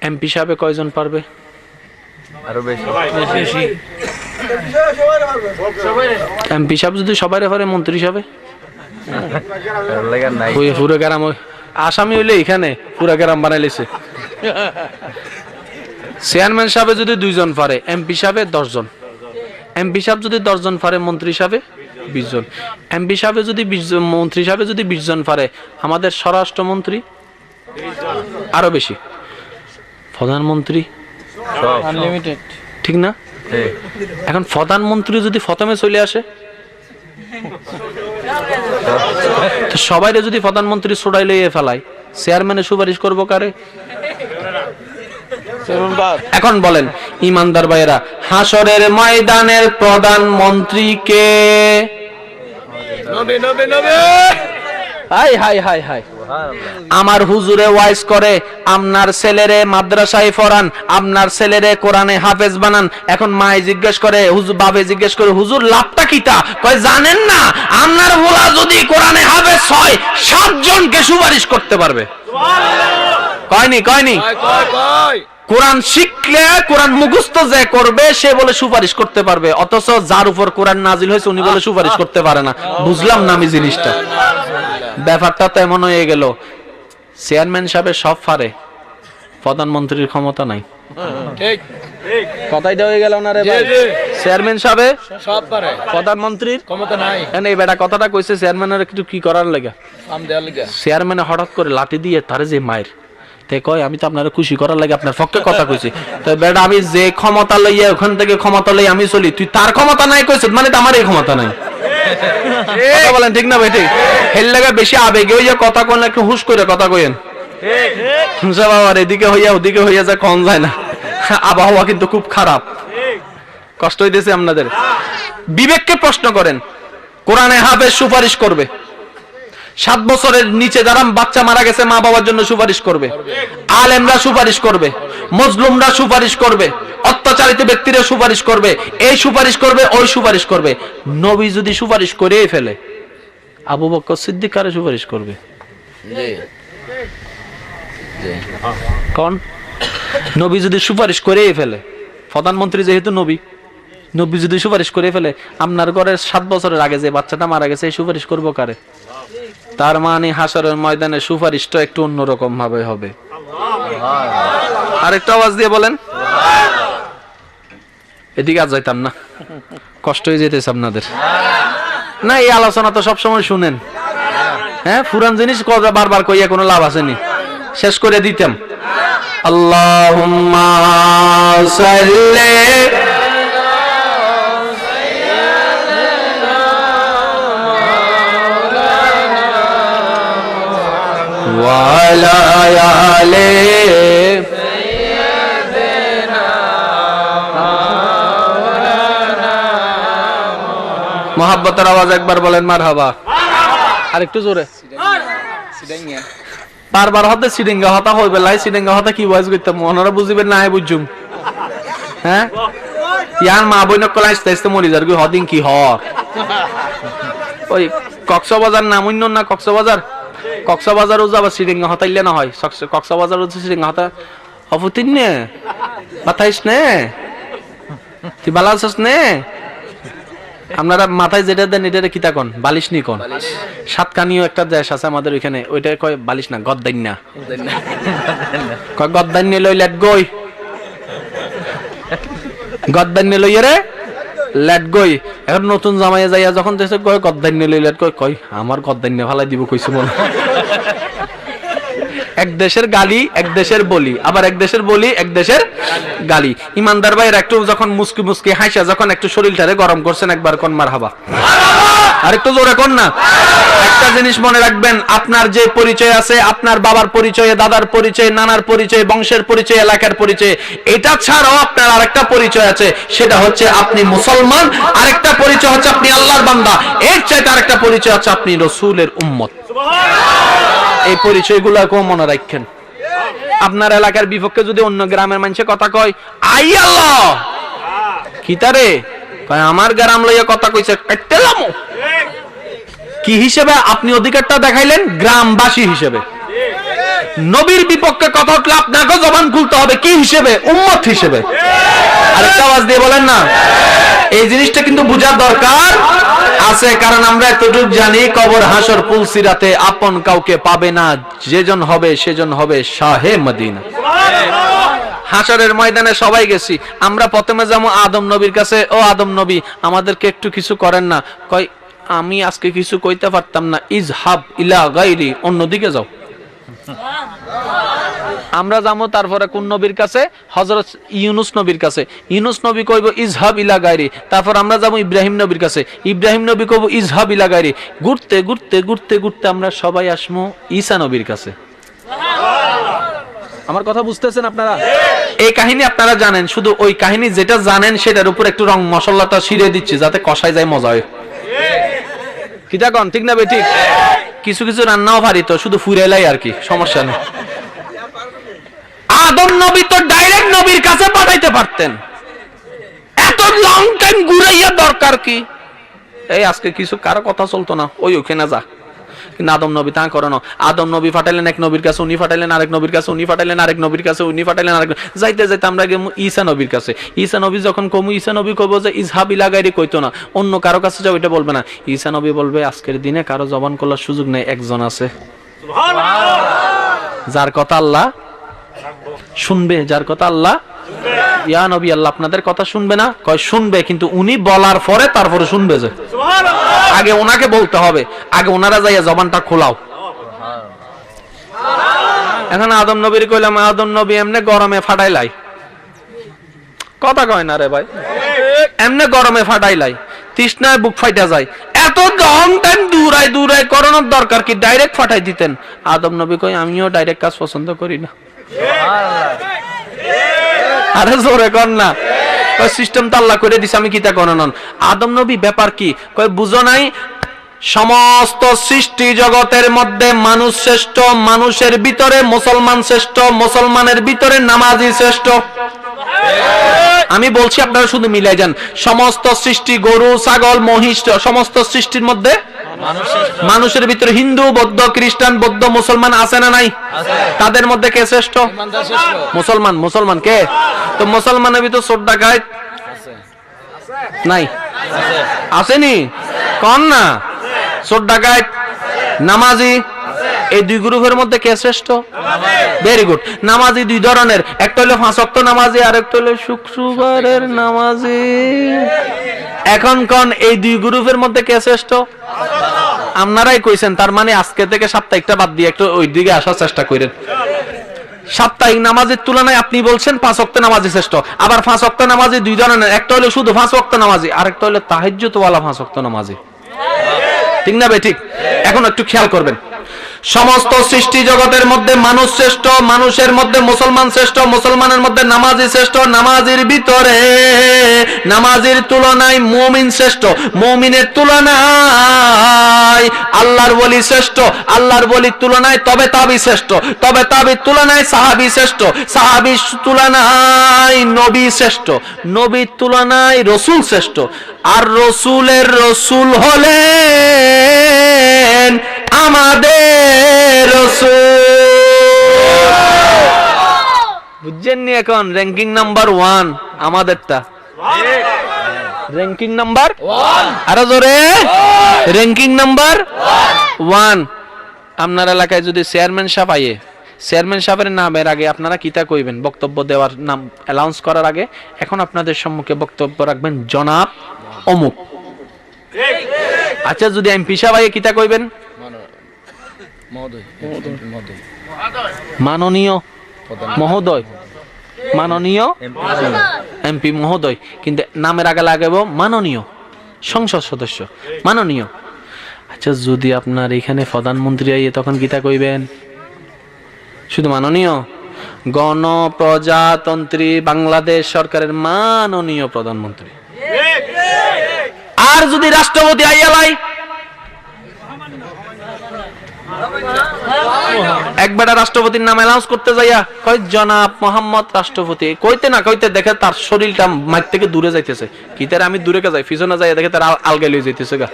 এমপি সাহেবে কয়জন পারবে? আরো বেশি। এমপি সাহেব যদি সবাই পারে, মন্ত্রী সাহেবে নাই। পুরো গ্রাম আসামি হইলে এখানে পুরো গ্রাম বানাইলেছে। চেয়ারম্যান সাহেবে যদি 2 জন পারে, এমপি সাহেবে 10 জন। এমপি সাহেব যদি 10 জন পারে, মন্ত্রী সাহেবে 20 জন। এমপি সাহেবে যদি 20 জন, মন্ত্রী সাহেবে যদি 20 জন পারে, আমাদের স্বরাষ্ট্রমন্ত্রী আরো বেশি, প্রধানমন্ত্রী আনলিমিটেড, ঠিক না? এখন প্রধানমন্ত্রী যদি প্রথমে চলে আসে তো সবাইরে যদি প্রধানমন্ত্রী ছড়াই লইয়ে ফেলায়, চেয়ারম্যানে সুপারিশ করবো কারে? এখন বলেন ইমানদার ভাইয়েরা, হাসরের ময়দানের প্রধানমন্ত্রী কে? নবী নবী নবী। হাই হাই হাই হাই, আমার হুজুরে ওয়াইজ করে, আপনার ছেলেরে মাদ্রাসায় পড়ান, আপনার ছেলেরে কোরআনে হাফেজ বানান। এখন মায়ে জিজ্ঞেস করে, হুজুর বাপে জিজ্ঞেস করে, হুজুর লাভটা কিটা? কয় জানেন না, আপনার বলা যদি কোরআনে হাফেজ হয় 7 জনকে সুপারিশ করতে পারবে। কয়নি কয়নি? কয় কয় কয়। কোরআন শিখলে, কোরআন মুখস্থ যে করবে সে বলে সুপারিশ করতে পারবে, অথচ যার উপর কোরআন নাজিল হয়েছে উনি বলে সুপারিশ করতে পারে না। বুঝলাম না আমি জিনিসটা। ব্যাপারটা তো এমন হয়ে গেল, চেয়ারম্যান সাহেবের সব পারে, প্রধানমন্ত্রীর ক্ষমতা নাই। ঠিক কথাই হয়ে গেল না রে ভাই? জি, জি। চেয়ারম্যান সাহেব, সব পারে, প্রধানমন্ত্রীর ক্ষমতা নাই। এই বেটা কথাটা কইছে চেয়ারম্যানের একটু কি করার লাগে। আম দেয়ার লিগা। চেয়ারম্যানে হঠাৎ করে লাঠি দিয়ে তারে যে মায়ের, তে কয় আমি তো আপনারা খুশি করার লাগে আপনার পক্ষে কথা কইছি। তো বেটা আমি যে ক্ষমতা লইয়া ওখান থেকে ক্ষমতা লই আমি চলি, তুই তার ক্ষমতা নাই কইছিস মানে তো আমার এই ক্ষমতা নাই। কথা বলেন ঠিক না ভাই? ঠিক। হেল লাগা বেশি আবেগে হইয়া কথা কোন, একটু হুশ করে কথা কইেন। বাবার এদিকে হইয়া ওদিকে হইয়া যা কম যায় না। আবহাওয়া কিন্তু খুব খারাপ, কষ্ট হইতেছে আপনাদের। বিবেককে প্রশ্ন করেন, কোরআনে হাফেজ সুপারিশ করবে, 7 বছরের নিচে যারা বাচ্চা মারা গেছে মা বাবার জন্য সুপারিশ করবে, আলেমরা সুপারিশ করবে, মজলুমরা সুপারিশ করবে, অত্যাচারিত ব্যক্তিরা সুপারিশ করবে, এই সুপারিশ করবে, ওই সুপারিশ করবে। নবী যদি সুপারিশ করেই ফেলে, আবু বকর সিদ্দিক কারে সুপারিশ করবে? কোন নবী যদি সুপারিশ করেই ফেলে, প্রধানমন্ত্রী যেহেতু নবী, নবী যদি সুপারিশ করে ফেলে, আপনার ঘরের 7 বছরের আগে যে বাচ্চাটা মারা গেছে এই সুপারিশ করবো কারে? তার মানে হাসরের ময়দানে সুপারিশটা একটু অন্যরকম ভাবে হবে। আরেকটা আওয়াজ দিয়ে বলেন। এদিকে আজ যাইতাম না, কষ্ট হয়ে যেতেছে আপনাদের। না এই আলোচনা তো সবসময় শুনেন, হ্যাঁ পুরান জিনিস বারবার কইয়া কোনো লাভ আসেনি, শেষ করে দিতাম। আল্লাহুম্মা সাল্লি ওয়ালা আলে মোহাব্বতের আওয়াজ একবার বলেন মারহাবা। আর একটু জোরে। বারবার হতে সিডিঙ্গা হতা হইবে লাই, সিডিঙ্গা হতা কি ওয়াজ করতাম ওনারা বুঝিবেন না, বুঝুম। হ্যাঁ ইয়ার মা বইন কলা আস্তে আস্তে মরি যার হদিন কি হর। ওই কক্সবাজার নাম অন্য না, কক্সবাজার, কক্সবাজারও যাবা সিডিঙ্গা হতাইলে না হয়, কক্সবাজারও সিডিঙ্গা হতা অফুতিন নে মাথাইস নে, তুই বালা আছিস নে। আপনারা মাথায় যেটা দেন এটা কিতা কোন? বালিশ নি কোন? সাতকানিও একটা দেশ আছে আমাদের ওইখানে, ওইটা কয় বালিশ না, গদ্দাইন্না। কয় গদ্দাইন্নে লই লেট গই, গদ্দাইন্নে লই রে লেট গই। এখন নতুন জামাইয়া যাইয়া যখন দেশে কয় গদ্দাইন্নে লই লেট কয়, কই আমার গদ্দাইন্নে ফালাই দিব কইছে মনে। এক দেশের গালি এক দেশের বলি, আবার এক দেশের বলি এক দেশের গালি। ইমানদার ভাইয়ের একটু যখন মুস্কি মুস্কি হাসা যখন একটু শরীরটারে গরম করছেন একবার কোন মারহাবা। আর একটু জোরে কোন না। একটা জিনিস মনে রাখবেন, আপনার যে পরিচয় আছে, আপনার বাবার পরিচয়, দাদার পরিচয়, নানার পরিচয়, বংশের পরিচয়, এলাকার পরিচয়, এটা ছাড়াও আপনার আরেকটা পরিচয় আছে, সেটা হচ্ছে আপনি মুসলমান। আরেকটা পরিচয় হচ্ছে আপনি আল্লাহর বান্দা। এর চাইতে আরেকটা পরিচয় হচ্ছে আপনি রাসূলের উম্মত। এই পরিচয়গুলোকেও মনে রাখেন। আপনার এলাকার বিপক্ষে যদি অন্য গ্রামের মানুষে কথা কয়, আই আল্লাহ কি তারে কয় আমার গ্রাম লইয়া কথা কইছে, কাটতেলামো। কি হিসেবে আপনি অধিকারটা দেখাইলেন? গ্রামবাসী হিসেবে। নবীর বিপক্ষে কথা উঠলে আপনাকে জবান খুলতে হবে কি হিসেবে? উম্মত হিসেবে। আরেকটা আওয়াজ দিয়ে বলেন না। এই জিনিসটা কিন্তু বোঝার দরকার আছে, কারণ আমরা এতটুকু জানি কবর হাসর পুলসিরাতে আপন কাউকে পাবে না, যেজন হবে সেজন হবে শাহে মদিনা। হাসরের ময়দানে সবাই গেছি, আমরা প্রথমে যাবো আদম নবীর কাছে। ও আদম নবী, আমাদেরকে একটু কিছু করেন না। কয় আমি আজকে কিছু কইতে পারতাম না, ইজহাব ইলা গায়রি, অন্যদিকে যাও। আমরা যাবো তারপরে কোন নবীর কাছে? হযরত ইউনুস নবীর কাছে। ইউনুস নবী কইব ইজহাব ইলা গায়রি। তারপর আমরা যাবো ইব্রাহিম নবীর কাছে। ইব্রাহিম নবী কইব ইজহাব ইলা গায়রি। ঘুরতে ঘুরতে ঘুরতে ঘুরতে আমরা সবাই আসবো ঈসা নবীর কাছে। আমার কথা বুঝতেছেন আপনারা? এই কাহিনী আপনারা জানেন, শুধু ওই কাহিনী যেটা জানেন সেটার উপর একটু রং মশলাটা ছিড়ে দিচ্ছি যাতে কষায় যায়, মজা হয়। কিটা কন ঠিক না বেঠিক? কিছু কিছু রান্নাও পারি তো, শুধু ফুরাইলাই আর কি, সমস্যা নেই। আদম নবী তো ডাইরেক্ট নবীর কাছে পাঠাইতে পারতেন, এত লং টাইম ঘুরাইয়া দরকার কি? এই আজকে কিছু কারো কথা চলতো না, ওই ওখানে যা। কিন্তু আদম নবী তা করে না। আদম নবী ফাটাইলেন এক নবীর কাছে, উনি ফাটাইলেন আরেক নবীর কাছে, উনি ফাটাইলেন আরেক নবীর কাছে, উনি ফাটাইলেন আরেক। যাইতে যাইতে আমরা গেলাম ঈসা নবীর কাছে। ঈসা নবী যখন কমু, ঈসা নবী কইবো যে ইজহাব ইলা গায়রি, কইতো না অন্য কারো কাছে যাও, এটা বলবে না। ঈসা নবী বলবে আজকের দিনে কারো জবান খোলার সুযোগ নেই, একজন আছে যার কথা আল্লাহ শুনবে, যার কথা আল্লাহ। ইয়া নবী, আল্লাহ আপনাদের কথা শুনবে না? কয় শুনবে, কিন্তু উনি বলার পরে তারপরে শুনবে। যে আগে ওনাকে বলতে হবে, আগে ওনারা যাইয়া জবানটা খোলাও। এখন আদম নবীর কইলাম, আদম নবী এমনে গরমে ফাটাইলাই, কথা কয় না রে ভাই, এমনে গরমে ফাটাইলাই, তৃষ্ণায় বুক ফাইটা যায়, এত লং টাইম দূরাই দূরাই করানোর দরকার কি? ডাইরেক্ট ফাটাই দিতেন। আদম নবী কই আমিও ডাইরেক্ট কাজ পছন্দ করি না। আরে জোরে কর না, সিস্টেম তো আল্লাহ করে দিছে, আমি কিতা করেন। আদম নবী ব্যাপার কি? কই বুঝো নাই? সমস্ত সৃষ্টি জগতের মধ্যে মানুষ শ্রেষ্ঠ, মানুষের ভিতরে মুসলমান শ্রেষ্ঠ, মুসলমানের ভিতরে নামাজি শ্রেষ্ঠ। আমি বলছি আপনারা শুধু মিলাই যান। সমস্ত সৃষ্টি, গরু ছাগল মহিষ, সমস্ত সৃষ্টির মধ্যে মানুষের ভিতরে হিন্দু বৌদ্ধ খ্রিস্টান বৌদ্ধ মুসলমান আছে না নাই? তাদের মধ্যে কে শ্রেষ্ঠ? মুসলমান। মুসলমান কে? তো মুসলমানের ভিতর চোর ডাকাত নাই? আসেনি? কন না। চোর ডাকাত, নামাজি, এই দুই গ্রুপের মধ্যে কে শ্রেষ্ঠ? Very good. নামাজি দুই ধরনের, একটা হলো 5 ওয়াক্ত নামাজি, আর একটা হলো শুক্রবারের নামাজি। এখন কোন এই দুই গ্রুপের মধ্যে কে শ্রেষ্ঠ? আপনারাই কইছেন, তার মানে আজকে থেকে সাপ্তাহিকটা বাদ দিয়ে একটু ওই দিকে আসার চেষ্টা করেন। সাপ্তাহিক নামাজের তুলনায় আপনি বলছেন 5 ওয়াক্ত নামাজি শ্রেষ্ঠ। আবার 5 ওয়াক্ত নামাজি দুই ধরনের, একটা হলো শুধু 5 ওয়াক্ত নামাজি, আর একটা হলো তাহাজ্জুদ ওয়ালা 5 ওয়াক্ত নামাজি। ঠিক না ভাই? ঠিক। এখন একটু খেয়াল করবেন, সমস্ত সৃষ্টি জগতের মধ্যে মানুষ শ্রেষ্ঠ, মানুষের মধ্যে মুসলমান শ্রেষ্ঠ, মুসলমানের মধ্যে নামাজি শ্রেষ্ঠ, নামাজির ভিতরে নামাজির তুলনায় মুমিন শ্রেষ্ঠ, মুমিনের তুলনায় আল্লাহর ওলি শ্রেষ্ঠ, আল্লাহর ওলির তুলনায় তবে তাবি শ্রেষ্ঠ, তবে তাবির তুলনায় সাহাবী শ্রেষ্ঠ, সাহাবীর তুলনায় নবী শ্রেষ্ঠ, নবীর তুলনায় রসুল শ্রেষ্ঠ, আর রসুলের রসুল হলেন আমাদের রসুল। বুঝছেন নি? এখন র্যাঙ্কিং নাম্বার 1 আমাদেরটা, র্যাঙ্কিং নাম্বার 1। আরো জোরে, র্যাঙ্কিং নাম্বার 1। আপনার এলাকায় যদি চেয়ারম্যান সাহেব আইয়ে, চেয়ারম্যান সাহেবের নামের আগে আপনারা কিতা কইবেন? বক্তব্য দেওয়ার নাম অ্যানাউন্স করার আগে এখন আপনাদের সম্মুখে বক্তব্য রাখবেন জনাব অমুক। আচ্ছা, যদি এমপি সাহেব আইয়ে কিতা কইবেন? মাননীয় মহোদয়, মাননীয় এমপি মহোদয়, কিন্তু নামের আগে লাগাবো মাননীয় সংসদ সদস্য, মাননীয়। আচ্ছা, যদি আপনার এখানে প্রধানমন্ত্রী আইয়ে তখন কিতা কইবেন? শুধু মাননীয়? গণপ্রজাতন্ত্রী বাংলাদেশ সরকারের মাননীয় প্রধানমন্ত্রী। আর যদি রাষ্ট্রপতি আইয়ালাই, একবার রাষ্ট্রপতির নাম অ্যানাউন্স করতে যাইয়া কয় জনাব মোহাম্মদ রাষ্ট্রপতি, কইতে না কইতে দেখে তার শরীরটা মাইক থেকে দূরে যাইতেছে। কিতারে আমি দূরে যাই, পিছনে যাই দেখে তার আলগাই লই যাইতেছে গা।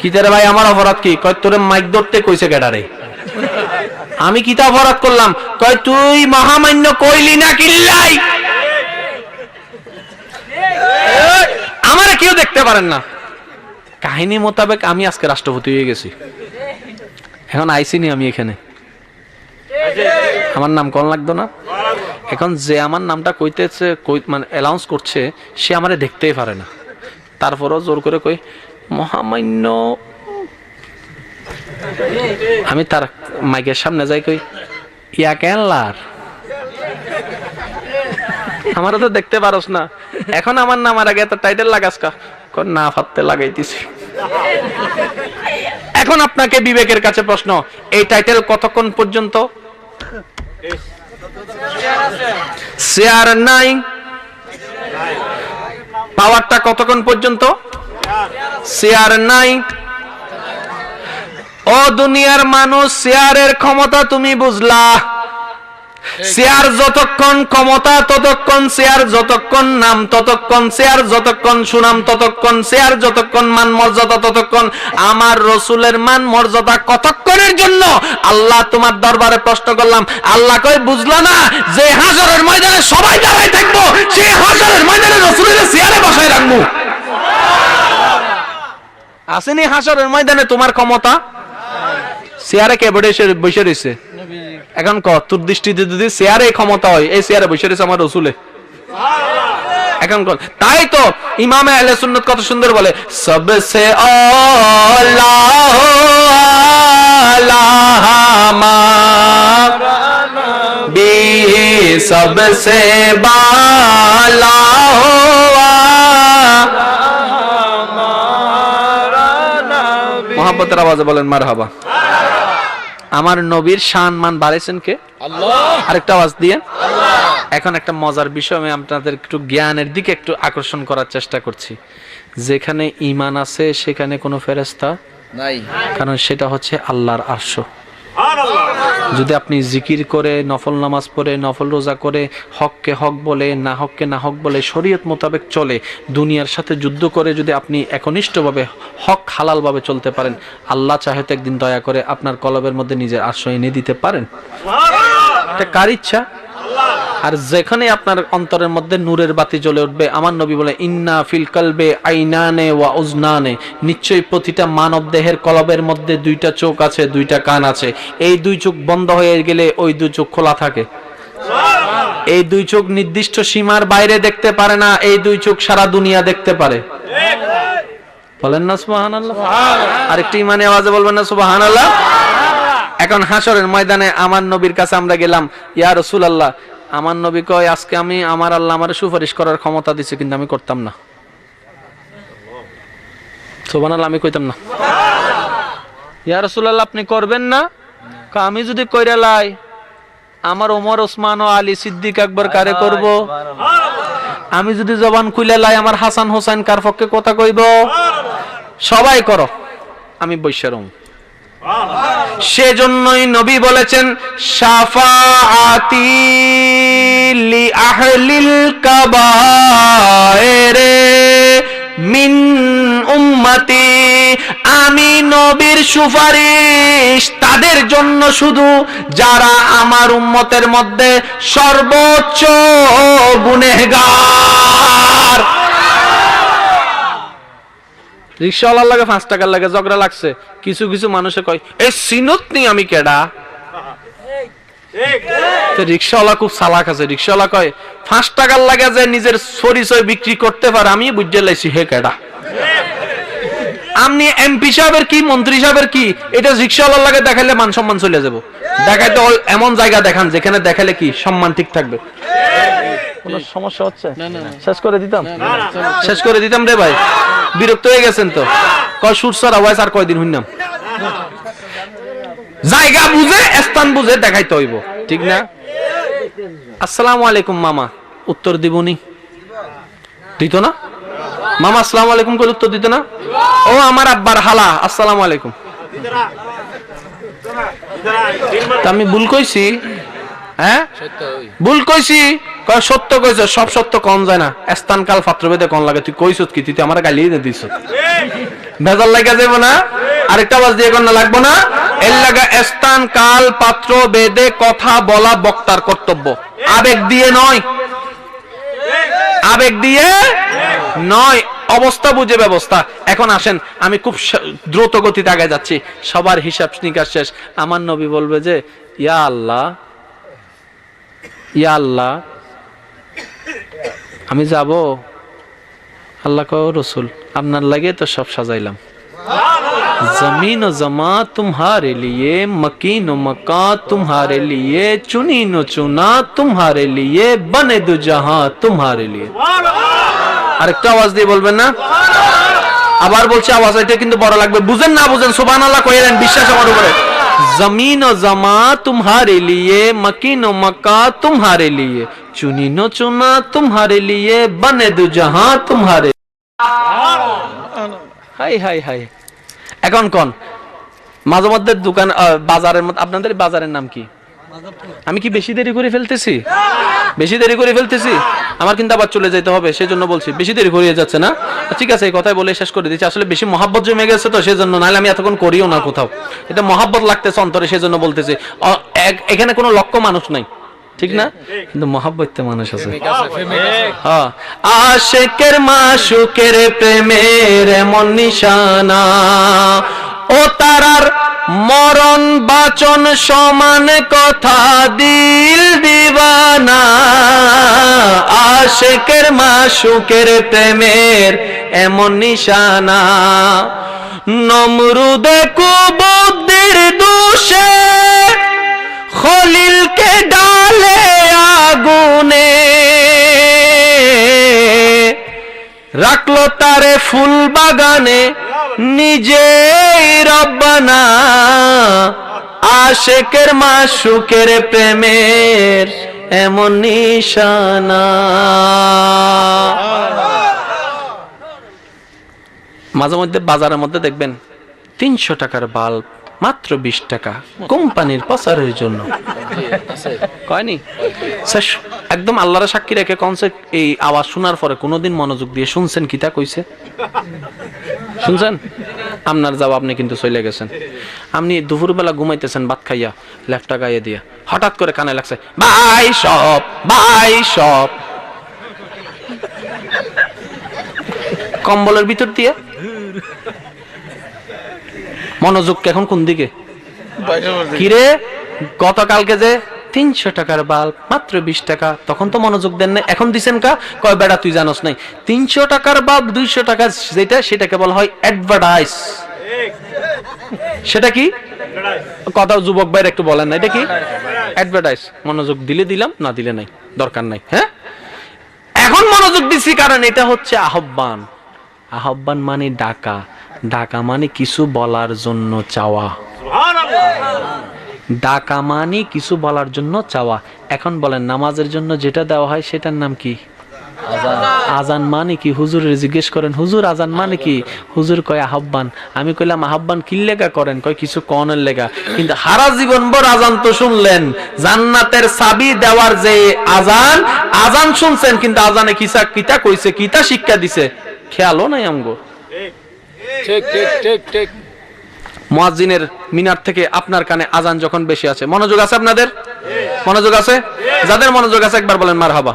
কিতারে ভাই আমার অপরাধ কি? কয় তোরে মাইক ধরতে কইছে কেডারে? আমি কিতা অপরাধ করলাম? কয় তুই মহামান্য কইলি না কিল্লাই, আমারে কেউ দেখতে পারেন না। কাহিনী মোতাবেক আমি আজকে রাষ্ট্রপতি হয়ে গেছি। এখন আইসিনি আমি এখানে, আমার নাম কোন লাগতো না? এখন যে আমার নামটা কইতেছে, মানে অ্যানাউন্স করছে, সে আমারে দেখতেই পারে না, তারপরও জোর করে কই মহামান্য। আমি তার মাইকের সামনে যাই কই ইয়া কেনলার, আমারও তো দেখতে পারস না। এখন আমার নামার আগে এত টাইটেল লাগাস কা? না ফাটতে লাগাইতেছি। এখন আপনাকে বিবেকের কাছে প্রশ্ন, এই টাইটেল কতক্ষণ পর্যন্ত? চেয়ার নাই, পাওয়ারটা কতক্ষণ পর্যন্ত? চেয়ার নাই। ও দুনিয়ার মানুষ, চেয়ারের ক্ষমতা তুমি বুঝলা? চেয়ার যতক্ষণ ক্ষমতা ততক্ষণ, চেয়ার যতক্ষণ নাম ততক্ষণ, চেয়ার যতক্ষণ সুনাম ততক্ষণ, চেয়ার যতক্ষণ মান মর্যাদা ততক্ষণ। আমার রসুলের মান মর্যাদা কতক্ষণের জন্য? আল্লাহ তোমার দরবারে প্রশ্ন করলাম, আল্লাহ কই বুঝলা না যে হাসরের ময়দানে সবাই দাঁড়ায় থাকবো, সেই হাসরের ময়দানে রসুলের চেয়ারে বসায় রাখবো। আসেনি হাসরের ময়দানে তোমার ক্ষমতা? চেয়ারে কে বসে রয়েছে? এখন তোর দৃষ্টিতে যদি চেয়ারে ক্ষমতা হয়, এই চেয়ারে বসে রয়েছে আমার রসুলে। এখন তাই তো ইমামে আহলে সুন্নাত কত সুন্দর বলে, সবসে আলা বি সবসে বালা মোহাম্মতের আওয়াজে বলেন মারহাবা। আমার নবীর শান মান বাড়াইছেন কে? আল্লাহ। আরেকটা আওয়াজ দিয়ে। এখন একটা মজার বিষয়, আমি আপনাদের একটু জ্ঞানের দিকে একটু আকর্ষণ করার চেষ্টা করছি। যেখানে ঈমান আছে সেখানে কোনো ফেরেশতা নাই, কারণ সেটা হচ্ছে আল্লাহর আরশ। যদি আপনি জিকির করে, নফল নামাজ পড়ে, নফল রোজা করে, হককে হক বলে, না হককে না হক বলে, শরীয়ত মোতাবেক চলে, দুনিয়ার সাথে যুদ্ধ করে যদি আপনি একনিষ্ঠভাবে হক হালালভাবে চলতে পারেন, আল্লাহ চাহে তো একদিন দয়া করে আপনার কলবের মধ্যে নিজের আশ্রয় এনে দিতে পারেন। এটা কার ইচ্ছা? আর যেখানে আপনার অন্তরের মধ্যে নূরের বাতি জ্বলে উঠবে, আমার নবী বলে ইন্না ফিল কলবে আইনানে ওয়া উজনানে, নিশ্চয়ই প্রতিটা মানব দেহের কলবের মধ্যে দুইটা চোখ আছে, দুইটা কান আছে। এই দুই চোখ বন্ধ হয়ে গেলে ওই দুই চোখ খোলা থাকে। এই দুই চোখ নির্দিষ্ট সীমার বাইরে দেখতে পারে না, এই দুই চোখ সারা দুনিয়া দেখতে পারে। বলেন না সুবহানাল্লাহ? আরেকটি ইমানে আওয়াজে বলবেন না সুবহানাল্লাহ? এখন হাসরের ময়দানে আমার নবীর কাছে আমরা গেলাম, ইয়া রাসূলুল্লাহ, আমার নবী কয় আজকে আমি আমার আল্লাহ আমার সুপারিশ করার ক্ষমতা দিছে, কিন্তু আমি করতাম না। সুবহানাল্লাহ, আমি কইতাম না। ইয়া রাসূলুল্লাহ, আপনি করবেন না? আমি যদি কইরা লাই, আমার ওমর ওসমান ও আলী সিদ্দিক আকবর কারে করব? আমি যদি জবান খুলে লাই, আমার হাসান হোসেন কার পক্ষে কথা কইব? সবাই করো, আমি বৈশা রং। সেজন্যই নবী বলেছেন, শাফাআতি লি আহলিল কাবায়েরে মিন উম্মতি, আমি নবীর সুপারিশ তাদের জন্য শুধু যারা আমার উম্মতের মধ্যে সর্বোচ্চ গুনাহগার। রিকশাওয়ালার লাগে 5 টাকার লাগে ঝগড়া লাগছে, কিছু কিছু মানুষে কয় এই সিনত নি আমি কেডা। রিকশাওয়ালা খুব চালাক আছে, রিকশাওয়ালা কয় 5 টাকার লাগে যে নিজের পরিচয় বিক্রি করতে পারে, আমি বুঝতে লাইছি হে কেডা। আপনি এমপি সাহেবের কি, মন্ত্রী সাহেবের কি, এটা রিকশাওয়ালার লাগে দেখাইলে মান সম্মান চলে যাব। দেখাইতে এমন জায়গা দেখান যেখানে দেখালে কি সম্মান ঠিক থাকবে। কোনো সমস্যা হচ্ছে? শেষ করে দিতাম, শেষ করে দিতাম রে ভাই, বিরক্ত হয়ে গেছেন তো। কয় সুরসার আওয়াজ আর কয়দিন হইনাম। জায়গা বুঝে স্থান বুঝে দেখাইতে হইব, ঠিক না? আসসালামু আলাইকুম মামা, উত্তর দিবনি? দিত না মামা? আসসালামু আলাইকুম কইলে উত্তর দিত না? ও আমার আব্বার হালা, আসসালামু আলাইকুম। আমি ভুল কইছি? হ্যাঁ ভুল কইছি? কয় সত্য কইছ, সব সত্য কম যায় না, স্থান কাল পাত্র ভেদে কোন লাগে। তুই কইছত কি? তুই আমার গালি দিছ, ভেজাল লাগা যাবে না? আরেকটা আওয়াজ দিয়ে কোন লাগবো না? এর লাগা স্থান কাল পাত্র ভেদে কথা বলা বক্তার কর্তব্য, আবেগ দিয়ে নয়, আবেগ দিয়ে নয়, অবস্থা বুঝে ব্যবস্থা। এখন আসেন, আমি খুব দ্রুত গতিতে আগে যাচ্ছি, সবার হিসাব নিকাশ শেষ। আমার নবী বলবে যে ইয়া আল্লাহ, ইয়া আল্লাহ, আমি যাব? আল্লাহ কও রসুল আপনার লাগে তো সব সাজাইলাম, जमीन व जमा तुम्हारे लिए, मकीन व मका तुम्हारे लिए, चुनी नो चुना तुम्हारे लिए, बने दो जहां तुम्हारे लिए। আরেকটা আওয়াজ দিয়ে বলবেন না? আবার বলছি, আওয়াজ এটা কিন্তু বড় লাগবে, বুঝেন না বুঝেন সুবহানাল্লাহ কইলেন, বিশ্বাস আমার উপরে। जमीन और जमा तुम्हारे लिए, मकीन और मक्का तुम्हारे लिए, चुनी नो चुना तुम्हारे लिए, बने दो जहां तुम्हारे। High high high. এখন কোন মাঝে মধ্যে দোকান বাজারের মধ্যে, আপনাদের বাজারের নাম কি? আমি কি বেশি দেরি করে ফেলতেছি? বেশি দেরি করে ফেলতেছি? আমার কিন্তু আবার চলে যেতে হবে, সেজন্য বলছি। বেশি দেরি করে যাচ্ছে না? ঠিক আছে, এই কথাই বলে শেষ করে দিচ্ছি। আসলে বেশি মহাব্বত জমে গেছে তো সেজন্য, নাহলে আমি এতক্ষণ করিও না কোথাও। এটা মহাব্বত লাগতেছে অন্তরে, সেজন্য বলতেছি। এখানে কোনো লক্ষ্য মানুষ নাই, ঠিক না? কিন্তু মহাব্বত মানুষ আছে। হ্যাঁ, আশিকের মাশুকের প্রেমের এমন নিশানা, ও তারার মরণ বাচন সমান কথা দিল দিবানা। আশিকের মাশুকের প্রেমের এমন নিশানা, নমরুদে কুবুদ্দির দোষে খলিলকে ডালে আগুনে, রাখলো তারে ফুল বাগানে নিজেই রব্বানা। আশিকের মাশুকের প্রেমের এমন নিশানা। মাঝে মধ্যে বাজারের মধ্যে দেখবেন 300 টাকার বাল্ব মাত্র 20 টাকা, কোম্পানির প্রচারের জন্য। কয়নি? একদম আল্লাহর সাক্ষী রেখে কনসেপ্ট এই আওয়াজ শোনার পরে কোনোদিন মনোযোগ দিয়ে শুনছেন কিতা কইছে? শুনছেন? আপনার জবাব আপনি কিন্তু চলে গেছেন। আপনি দুপুরবেলা ঘুমাইতেছেন ভাত খাইয়া, লেফটা গায়ে দিয়া, হঠাৎ করে কানে লাগছে বাই সব বাই সব, কম্বলের ভিতর দিয়ে। মনোযোগ এখন কোন দিকে? কিরে গতকালকে যে 300 টাকার বাল্ব মাত্র 20 টাকা, তখন তো মনোযোগ দেন না, এখন দিছেন কা? কয় বেটা তুই জানোস নাই 300 টাকার বাল্ব 200 টাকা যেটা, সেটাকে বলা হয় অ্যাডভার্টাইজ। সেটা কি কথা যুবক ভাইরা একটু বলেন না, এটা কি অ্যাডভার্টাইজ? মনোযোগ দিলে দিলাম, না দিলে নাই, দরকার নাই। হ্যাঁ, এখন মনোযোগ দিছি কারণ এটা হচ্ছে আহ্বান। আহ্বান মানে ডাকা, ডাকা মানে কিছু বলার জন্য চাওয়া, ডাকা মানে কিছু বলার জন্য চাওয়া। এখন বলেন নামাজের জন্য যেটা দেওয়া হয় সেটার নাম কি? আজান। মানে কি? হুজুরের জিজ্ঞেস করেন হুজুর আজান মানে কি? হুজুর কয় আহ্বান। আমি কইলাম আহ্বান কি লেগা করেন? কয় কিছু কনের লেগা। কিন্তু সারা জীবন ভর আজান তো শুনলেন, জান্নাতের চাবি দেওয়ার যে আজান, আজান শুনছেন, কিন্তু আজানে কিসা কিতা কইছে, কিতা শিক্ষা দিছে খেয়ালও নাই আমগো। ঠিক ঠিক ঠিক ঠিক। মুয়াজ্জিনের মিনার থেকে আপনার কানে আজান যখন বেশি আছে, মনোযোগ আছে আপনাদের? মনোযোগ আছে? যাদের মনোযোগ আছে একবার বলেন মারহাবা।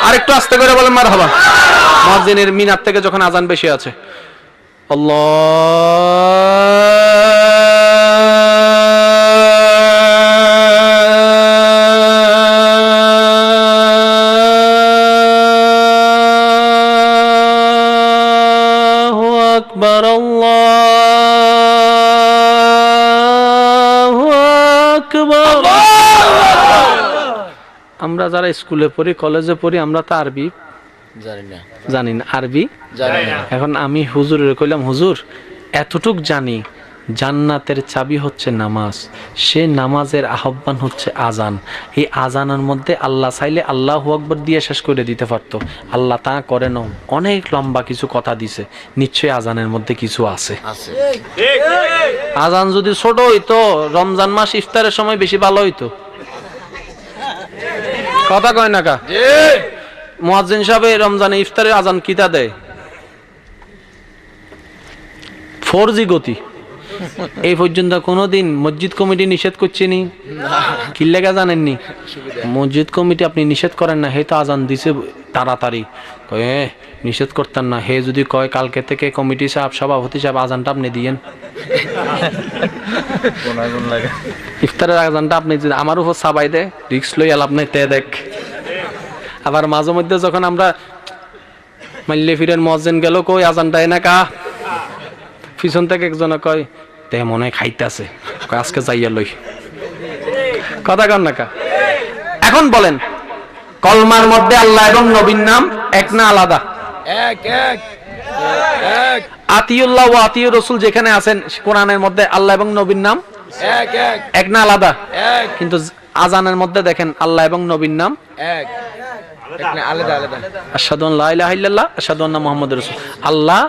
আরেকটু আস্তে করে বলেন মারহাবা। মুয়াজ্জিনের মিনার থেকে যখন আজান বেশি আছে, আল্লাহু আকবার, আল্লাহু আকবার। আমরা যারা স্কুলে পড়ি, কলেজে পড়ি, আমরা তো আরবি জানি না, আরবি জানি না। এখন আমি হুজুরের কইলাম হুজুর এতটুক জানি জান্নাতের চাবি হচ্ছে নামাজ, সে নামাজের আহ্বান হচ্ছে আজান। এই আজানের মধ্যে আল্লাহ চাইলে আল্লাহু আকবার দিয়ে শেষ করে দিতে পারতো, আল্লাহ তা করে না, অনেক লম্বা কিছু কথা দিছে। নিশ্চয়ই আজানের মধ্যে কিছু আছে। আজান যদি ছোট হইতো, রমজান মাস ইফতারের সময় বেশি ভালো হইতো। কথা কয় না কা? মুয়াজ্জিন সাহেব রমজানে ইফতারের আজান কিতা দেয়? 4G গতি। এই পর্যন্ত কোনোদিন মসজিদ কমিটি নিষেধ করছেনি? কি লেগা জানেননি? মসজিদ কমিটি আপনি নিষেধ করেন না, হে তো আজান দিছে তাড়াতাড়ি, কয়ে নিষেধ করতেন না। হে যদি কয় কালকে থেকে কমিটি সাহেব, সভাপতি সাহেব আজানটা আপনি দিয়েন, ইফতারের আজানটা আপনি যদি আমার উপর সাবাই দেয়, রিক্স লই আল আপনি তে দেখ। আবার মাঝে মধ্যে যখন আমরা মাল্লে ফিরেন, মুয়াজ্জিন গেল কই আজানটা এনে কা, পিছন থেকে একজনে কয় তে মনে হয় খাইতেছে, আজকে যাইয়া লই। কথা কন না কা? এখন বলেন কলমার মধ্যে আল্লাহ এবং নবীর নাম এক না আলাদা? এক এক এক। আতিউল্লাহ ওয়া আতিউর রাসূল যেখানে আছেন, কোরআনের মধ্যে আল্লাহ এবং নবীর নাম এক এক এক না আলাদা? এক কিন্তু আজানের মধ্যে দেখেন আল্লাহ এবং নবীর নাম এক এক না, আলাদা আলাদা। আশহাদু আল্লা লা ইলাহা ইল্লাল্লাহ আশহাদু আন্না মুহাম্মাদুর রাসূল। আল্লাহ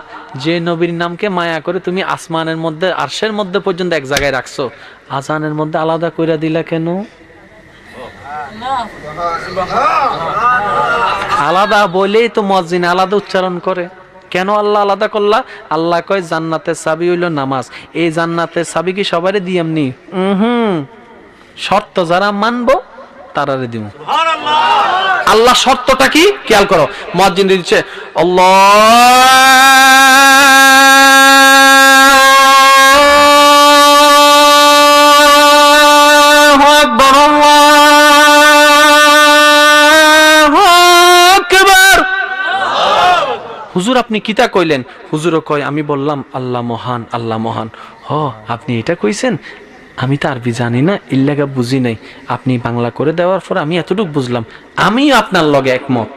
যে নবীর নামকে মায়া করে তুমি আসমানের মধ্যে আরশের মধ্যে পর্যন্ত এক জায়গায় রাখছো, আজানের মধ্যে আলাদা কইরা দিলা কেন? আলাদা বলেই তো মুয়াজ্জিন আলাদা উচ্চারণ করে। কেন আল্লাহ আলাদা করলা? আল্লাহ কয় জান্নাতের চাবি হইল নামাজ। এই জান্নাতের চাবি কি সবারই দিই এমনি? শর্ত যারা মানবো তারারে দিব। আল্লাহ শর্তটা কি খেয়াল করো। মুয়াজ্জিন দিচ্ছে আল্লাহু আকবার আল্লাহু আকবার। হুজুর আপনি কিতা কইলেন? হুজুরও কয় আমি বললাম আল্লাহ মহান, আল্লাহ মহান। হ আপনি এটা কইছেন, আমি তো আরবি জানি না, ইল্লাগা বুঝি নাই, আপনি বাংলা করে দেওয়ার পর আমি এতটুকু বুঝলাম। আমিও আপনার লগে একমত,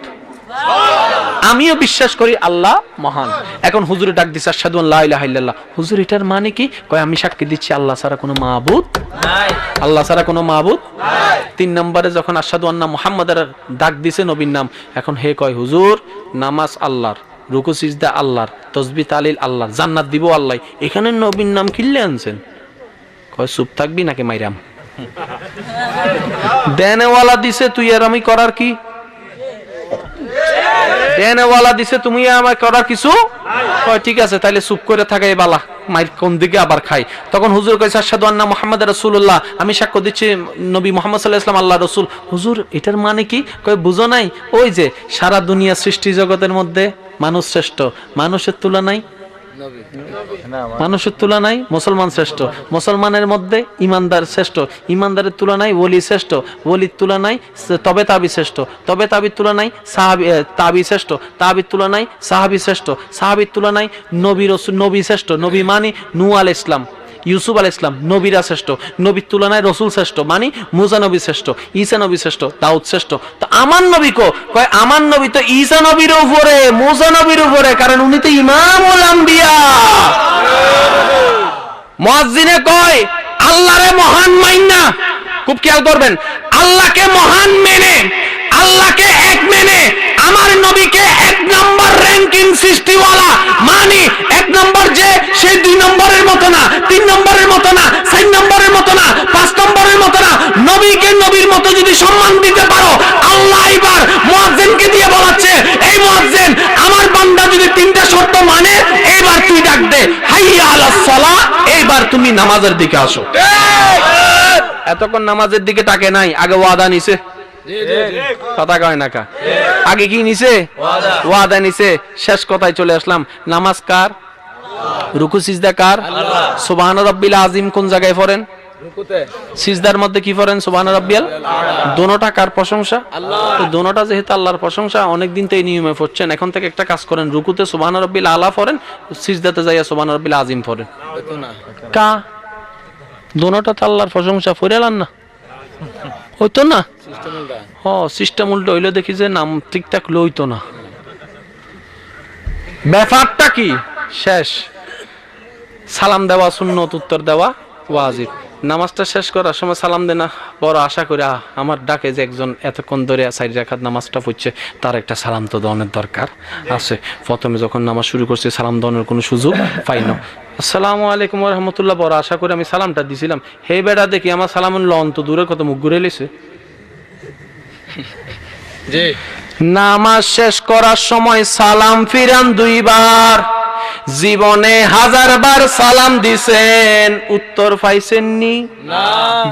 আমিও বিশ্বাস করি আল্লাহ মহান। এখন হুজুরে ডাক দিচ্ছে আশহাদু আল্লা ইলাহা ইল্লাল্লাহ। হুজুর এটার মানে কি? কয় আমি সাক্ষী দিচ্ছি আল্লাহ ছাড়া কোনো মাবুদ নাই, আল্লাহ ছাড়া কোনো মাবুদ নাই। 3 নম্বরে যখন আশহাদু আন্না মুহাম্মাদার ডাক দিছে নবীর নাম, এখন হে কয় হুজুর নামাজ আল্লাহর, রুকু সিজদা আল্লাহর, তাসবিহ তাহলিল আল্লাহর, জান্নাত দিব আল্লাহ, এখানে নবীর নাম কিল্লে আনছেন? কয় চুপ থাকবি নাকি মাইরাম? দেনেওয়ালা দিছে তুই আর আমি করার কি? দেনেওয়ালা দিছে তুমি আমার করার কিছু? কয় ঠিক আছে তাইলে চুপ করে থাকাই বালা, মাইর কোন দিকে আবার খাই। তখন হুজুর কইছে আশহাদু আন্না মুহাম্মাদুর রাসূলুল্লাহ, আমি সাক্ষ্য দিচ্ছি নবী মুহাম্মদ সাল্লাল্লাহু আলাইহি ওয়াসাল্লাম আল্লাহর রাসূল। হুজুর এটার মানে কি? কয় বুঝো নাই? ওই যে সারা দুনিয়া সৃষ্টি জগতের মধ্যে মানুষ শ্রেষ্ঠ, মানুষের তুলনায় মানুষের তুলনায় মুসলমান শ্রেষ্ঠ, মুসলমানের মধ্যে ইমানদার শ্রেষ্ঠ, ইমানদারের তুলনায় ওলি শ্রেষ্ঠ, ওলির তুলনায় তবে তাবি শ্রেষ্ঠ, তবে তাবির তুলনায় সাহাবী তাবি শ্রেষ্ঠ, তাবির তুলনায় সাহাবী শ্রেষ্ঠ, সাহাবীর তুলনায় নবী রাসূল নবী শ্রেষ্ঠ, নবী মানে নূহ আলাইহিস সালাম, ইউসুফ আলাইহিস সালাম, নবীরা শ্রেষ্ঠ, নবীর তুলনায় রাসূল শ্রেষ্ঠ, মানে মুসা নবী শ্রেষ্ঠ, ঈসা নবী শ্রেষ্ঠ, দাউদ শ্রেষ্ঠ। তো আমার নবী কয় আমার নবী তো ঈসা নবীর উপরে, মুসা নবীর উপরে, কারণ উনি তো ইমামুল আম্বিয়া। মুয়াজ্জিনে কয় আল্লাহরে মহান মাইন্না, খুব খেয়াল করবেন, আল্লাহকে মহান মেনে, আল্লাহকে এক মেনে আমার নবীকে 1 নম্বর র‍্যাঙ্কিং সৃষ্টিওয়ালা মানি। 1 নম্বর যে সে 2 নম্বরের মতো না, 3 নম্বরের মতো না, 4 নম্বরের মতো না, 5 নম্বরের মতো না। নবীকে নবীর মতো যদি সম্মান দিতে পারো, আল্লাহ এবার মুয়াজ্জিনকে দিয়ে বলাচ্ছে এই মুয়াজ্জিন আমার বান্দা যদি 3টা শর্ত মানে এবার তুই ডাক দে হাইয়া আলাস সালাহ, এবার তুমি নামাজের দিকে আসো। এতক্ষণ নামাজের দিকে তাকে নাই, আগে ওয়াদা নিছে, কথা কয় না কা? আগে কি নিছে? ওয়াদা নিছে। শেষ কথায় চলে আসলাম, নামাজ কার? রুকু সিজদা কার? সুবহান রাব্বিল আযীম কোন জায়গায় পড়েন? রুকুতে। সিজদার মধ্যে কি পড়েন? সুবহান রাব্বিয়াল। দোনোটা কার প্রশংসা? তো দোনোটা যেহেতু আল্লাহর প্রশংসা, অনেকদিন তো এই নিয়মে পড়ছেন, এখন থেকে একটা কাজ করেন, রুকুতে সুবহান রাব্বিল আলা পড়েন, সিজদাতে যাইয়া সুবহান রাব্বিল আযীম পড়েন। কা দোনোটা তো আল্লাহর প্রশংসা, পড়েলাম না হইতো না? সিস্টেম উল্টো হইলে দেখি যে নাম ঠিকঠাক লইতো না। ব্যাপারটা কি? শেষ সালাম দেওয়া সুন্নত, উত্তর দেওয়া ওয়াজিব। নামাজটা শেষ করার সময় সালাম দেনা বড় আশা করে আমার ডাকে যে একজন এতক্ষণ ধরে 4 রাকাত নামাজটা পড়ছে, তার একটা সালাম তো দেওয়ার দরকার আছে। প্রথমে যখন নামাজ শুরু করছে সালাম দেওয়ার কোনো সুযোগ পাই না। আসসালামু আলাইকুম ওয়া রাহমাতুল্লাহ বড় আশা করে আমি সালামটা দিছিলাম, হে বেটা দেখি আমার সালাম লন তো দূরে কত মুখ ঘুরে লেছে। জি নামাজ শেষ করার সময় সালাম ফিরান 2 বার। জীবনে 1000 বার সালাম দিছেন, উত্তর পাইছেননি? না।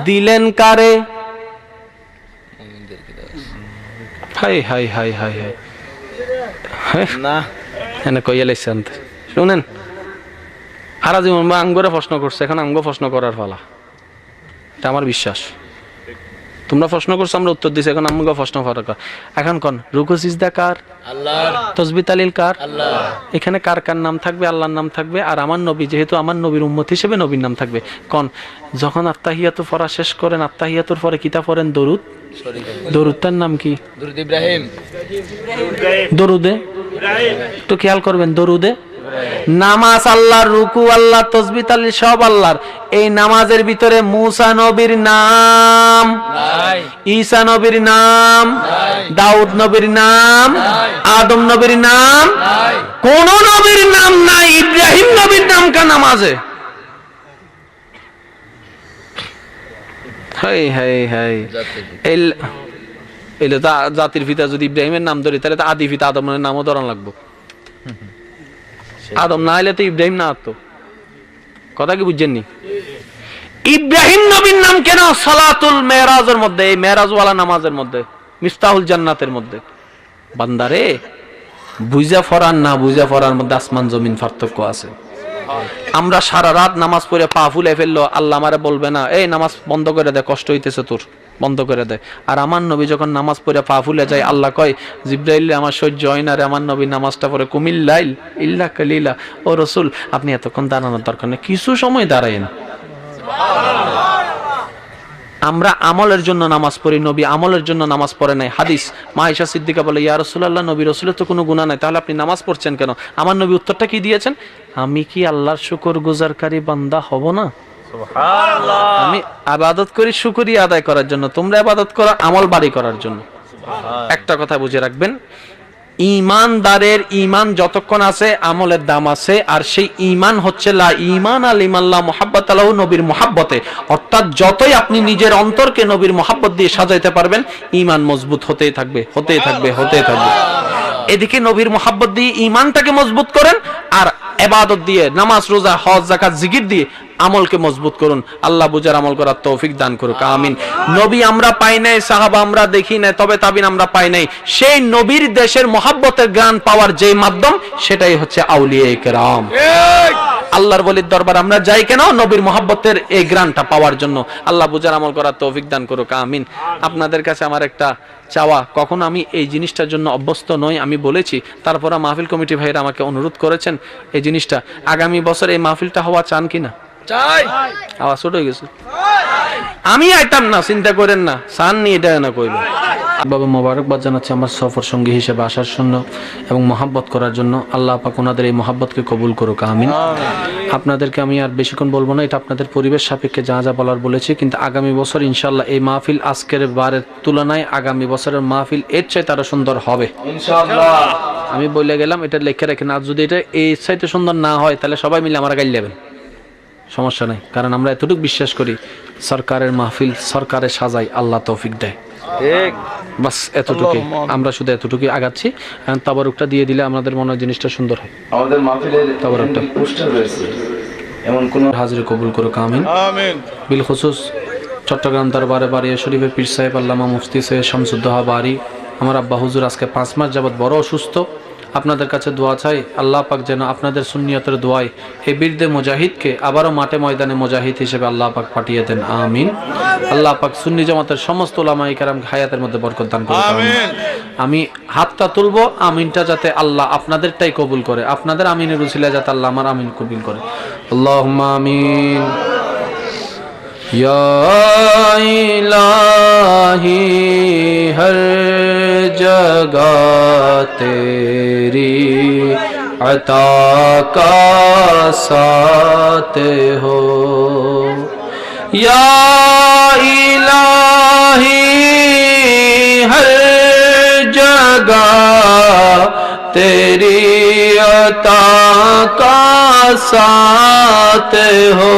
দিলেন কারে? High high high high high না এনে কইয়া লাইছেন। শুনেন, সারা জীবন বা আঙ্গরে প্রশ্ন করছে, এখন আঙ্গ প্রশ্ন করার পালা, এটা আমার বিশ্বাস। তোমরা প্রশ্ন করছো, আমরা উত্তর দিছি, এখন আমগো প্রশ্ন করার। এখন কোন রুকু সিজদা কার? আল্লাহর। তাসবিহ তাহলিল কার? আল্লাহ। এখানে কার কার নাম থাকবে? আল্লাহর নাম থাকবে, আর আমার নবী যেহেতু আমার নবীর উম্মত হিসেবে নবীর নাম থাকবে। কোন যখন আত্তাহিয়াতু পড়া শেষ করেন, আত্তাহিয়াতুর পরে কিতা পড়েন? দরুদ। দরুদটার নাম কি? দরুদ ইব্রাহিম। দরুদে একটু খেয়াল করবেন, দরুদে নামাজ আল্লাহর, রুকু আল্লাহ, তাসবিহ তাহলিল সব আল্লাহর। এই নামাজের ভিতরে মুসা নবীর নাম নাই, ঈসা নবীর নাম, দাউদ নবীর নাম, আদম নবীর নাম, কোন নবীর নাম নাই। ইব্রাহিম নবীর নাম কা নামাজে? হাই হাই হাই, এলে তো জাতির পিতা যদি ইব্রাহিমের নাম ধরি তাহলে তো আদি পিতা আদমের নামও ধরান লাগবো। আদম না হলে তো ইব্রাহিম না হতো। কথা কি বুঝছেননি? ইব্রাহিম নবীর নাম কেন সালাতুল মেরাজের মধ্যে, এই মেরাজওয়ালা নামাজের মধ্যে, মিফতাহুল জান্নাতের মধ্যে? বান্দারে, বুঝা ফরান না বুঝা ফরার মধ্যে আসমান জমিন পার্থক্য আছে। আমরা সারা রাত নামাজ পড়ে পা ফুলে ফেললো, আল্লাহ আমারে বলবে না এই নামাজ বন্ধ করে দে, কষ্ট হইতেছে তোর, বন্ধ করে দে? আর আমার নবী যখন নামাজ পড়ে পা ফুলে যায়, আল্লাহ কয় জিবরাইল আমার সহ্য হয় না রে, আমার নবী নামাজটা পড়ে কুমিল্লাইল ইল্লা কালিলা। ও রসুল, আপনি এতক্ষণ দাঁড়ানোর দরকার নেই, কিছু সময় দাঁড়ায়েন। আমরা আমলের জন্য নামাজ পড়ি, নবী আমলের জন্য নামাজ পড়ে নাই। হাদিস, মা আয়েশা সিদ্দিকা বলে, ইয়া রাসূলুল্লাহ, নবী রাসূলের তো কোনো গুনাহ নাই, তাহলে আপনি নামাজ পড়ছেন কেন? আমার নবী উত্তরটা কি দিয়েছেন? আমি কি আল্লাহর শুকরগুজারকারী বান্দা হব না? সুবহানাল্লাহ। আমি ইবাদত করি শুকরিয়া আদায় করার জন্য, তোমরা ইবাদত করো আমল বাড়ি করার জন্য। একটা কথা বুঝে রাখবেন, ঈমানদারের ঈমান যতক্ষণ আছে আমলের দাম আছে। আর সেই ঈমান হচ্ছে লা ঈমান আলিমাল্লাহ মুহাব্বাত আলাহু, নবীর মুহাব্বতে। অর্থাৎ যতই আপনি নিজের অন্তরকে নবীর মুহাব্বত দিয়ে সাজাইতে পারবেন, ঈমান মজবুত হতেই থাকবে, হতেই থাকবে, হতেই থাকবে। এদিকে নবীর মুহাব্বত দিয়ে ঈমানটাকে মজবুত করেন, আর ইবাদত দিয়ে, নামাজ রোজা হজ যাকাত জিকির দিয়ে আমলকে মজবুত করুন। আল্লাহ বুঝার আমল করার তৌফিক দান করুক, আমিন। নবী আমরা পাই নাই, সাহাবা আমরা দেখি নাই, তবে তাবিন আমরা পাই নাই। সেই নবীর দেশের মহাব্বতের গান পাওয়ার যে মাধ্যম, সেটাই হচ্ছে আউলিয়া কেরাম। আল্লাহর ওলির দরবার আমরা যাই কেন? নবীর মহাব্বতের এই গ্রানটা পাওয়ার জন্য। আল্লাহ বুঝার আমল করার তৌফিক দান করুক, আমিন। আপনাদের কাছে আমার একটা চাওয়া, কখনো আমি এই জিনিসটার জন্য অভ্যস্ত নই, আমি বলেছি, তারপরে মাহফিল কমিটি ভাইরা আমাকে অনুরোধ করেছেন এই জিনিসটা, আগামী বছর এই মাহফিলটা হওয়া চান কিনা? চাই। আওয়াজ ছোট হয়ে গেছে। আমি আইতাম না, চিন্তা করেন না, সান নিয়ে এটা না কইবেন। বাবা মোবারকবাদ জানাচ্ছি আমার সফর সঙ্গী হিসেবে আসার জন্য এবং মহাব্বত করার জন্য। আল্লাহ পাক ওনাদের এই মহাব্বতকে কবুল করুক, আমিন। আপনাদেরকে আমি আর বেশিক্ষণ বলবো না, এটা আপনাদের পরিবেশ সাপেক্ষে যা যা বলার বলেছি। কিন্তু আগামী বছর ইনশাআল্লাহ এই মাহফিল আজকের বারের তুলনায় আগামী বছরের মাহফিল এর চাইতে আরো সুন্দর হবে ইনশাআল্লাহ। আমি বলে গেলাম, এটা লিখে রাখেন। আর যদি এটা এই চাইতে সুন্দর না হয়, তাহলে সবাই মিলে আমার গাইল দেবেন, সমস্যা নাই। কারণ আমরা এতটুকু বিশ্বাস করি, সরকারের মাহফিল সরকারে সাজাই, আল্লাহ তৌফিক দেয়। ঠিক, বাস এতটুকুই, আমরা শুধু এতটুকুই আগাচ্ছি। তাবারুকটা দিয়ে দিলে আমাদের মনে হয় জিনিসটা সুন্দর হয়। আমাদের মাহফিলের তাবারুকটা পোস্টার রয়েছে, এমন কোন হাজির কবুল করুক, আমিন। বিল খুসুস চট্টগ্রাম দরবারে বাড়ি শরীফের পীর সাহেব আল্লামা মুফতি সৈয়দ শামসুদ্দোহা বাড়ি, আমার আব্বা হুজুর আজকে 5 মাস যাবৎ বড় অসুস্থ। আপনাদের কাছে দোয়া চাই, আল্লাহ পাক যেন আপনাদের সুন্নিয়তের দোয়ায় এই বীরদে মুজাহিদকে আবারও মাঠে ময়দানে মুজাহিদ হিসেবে আল্লাহ পাক পাঠিয়ে দেন, আমিন। আল্লাহ পাক সুন্নি জামাতের সমস্ত উলামায়ে কেরাম হায়াতের মধ্যে বরকত দান করুন, আমিন। আমি হাতটা তুলবো, আমিনটা যাতে আল্লাহ আপনাদেরটাই কবুল করে, আপনাদের আমিনের উসিলায় যাতে আল্লাহ আমার আমিন কবুল করে। আল্লাহুম্মা আমিন। या इलाही हर जगह तेरी अता का साथ हो, या इलाही हर जगह तेरी अता का साथ हो,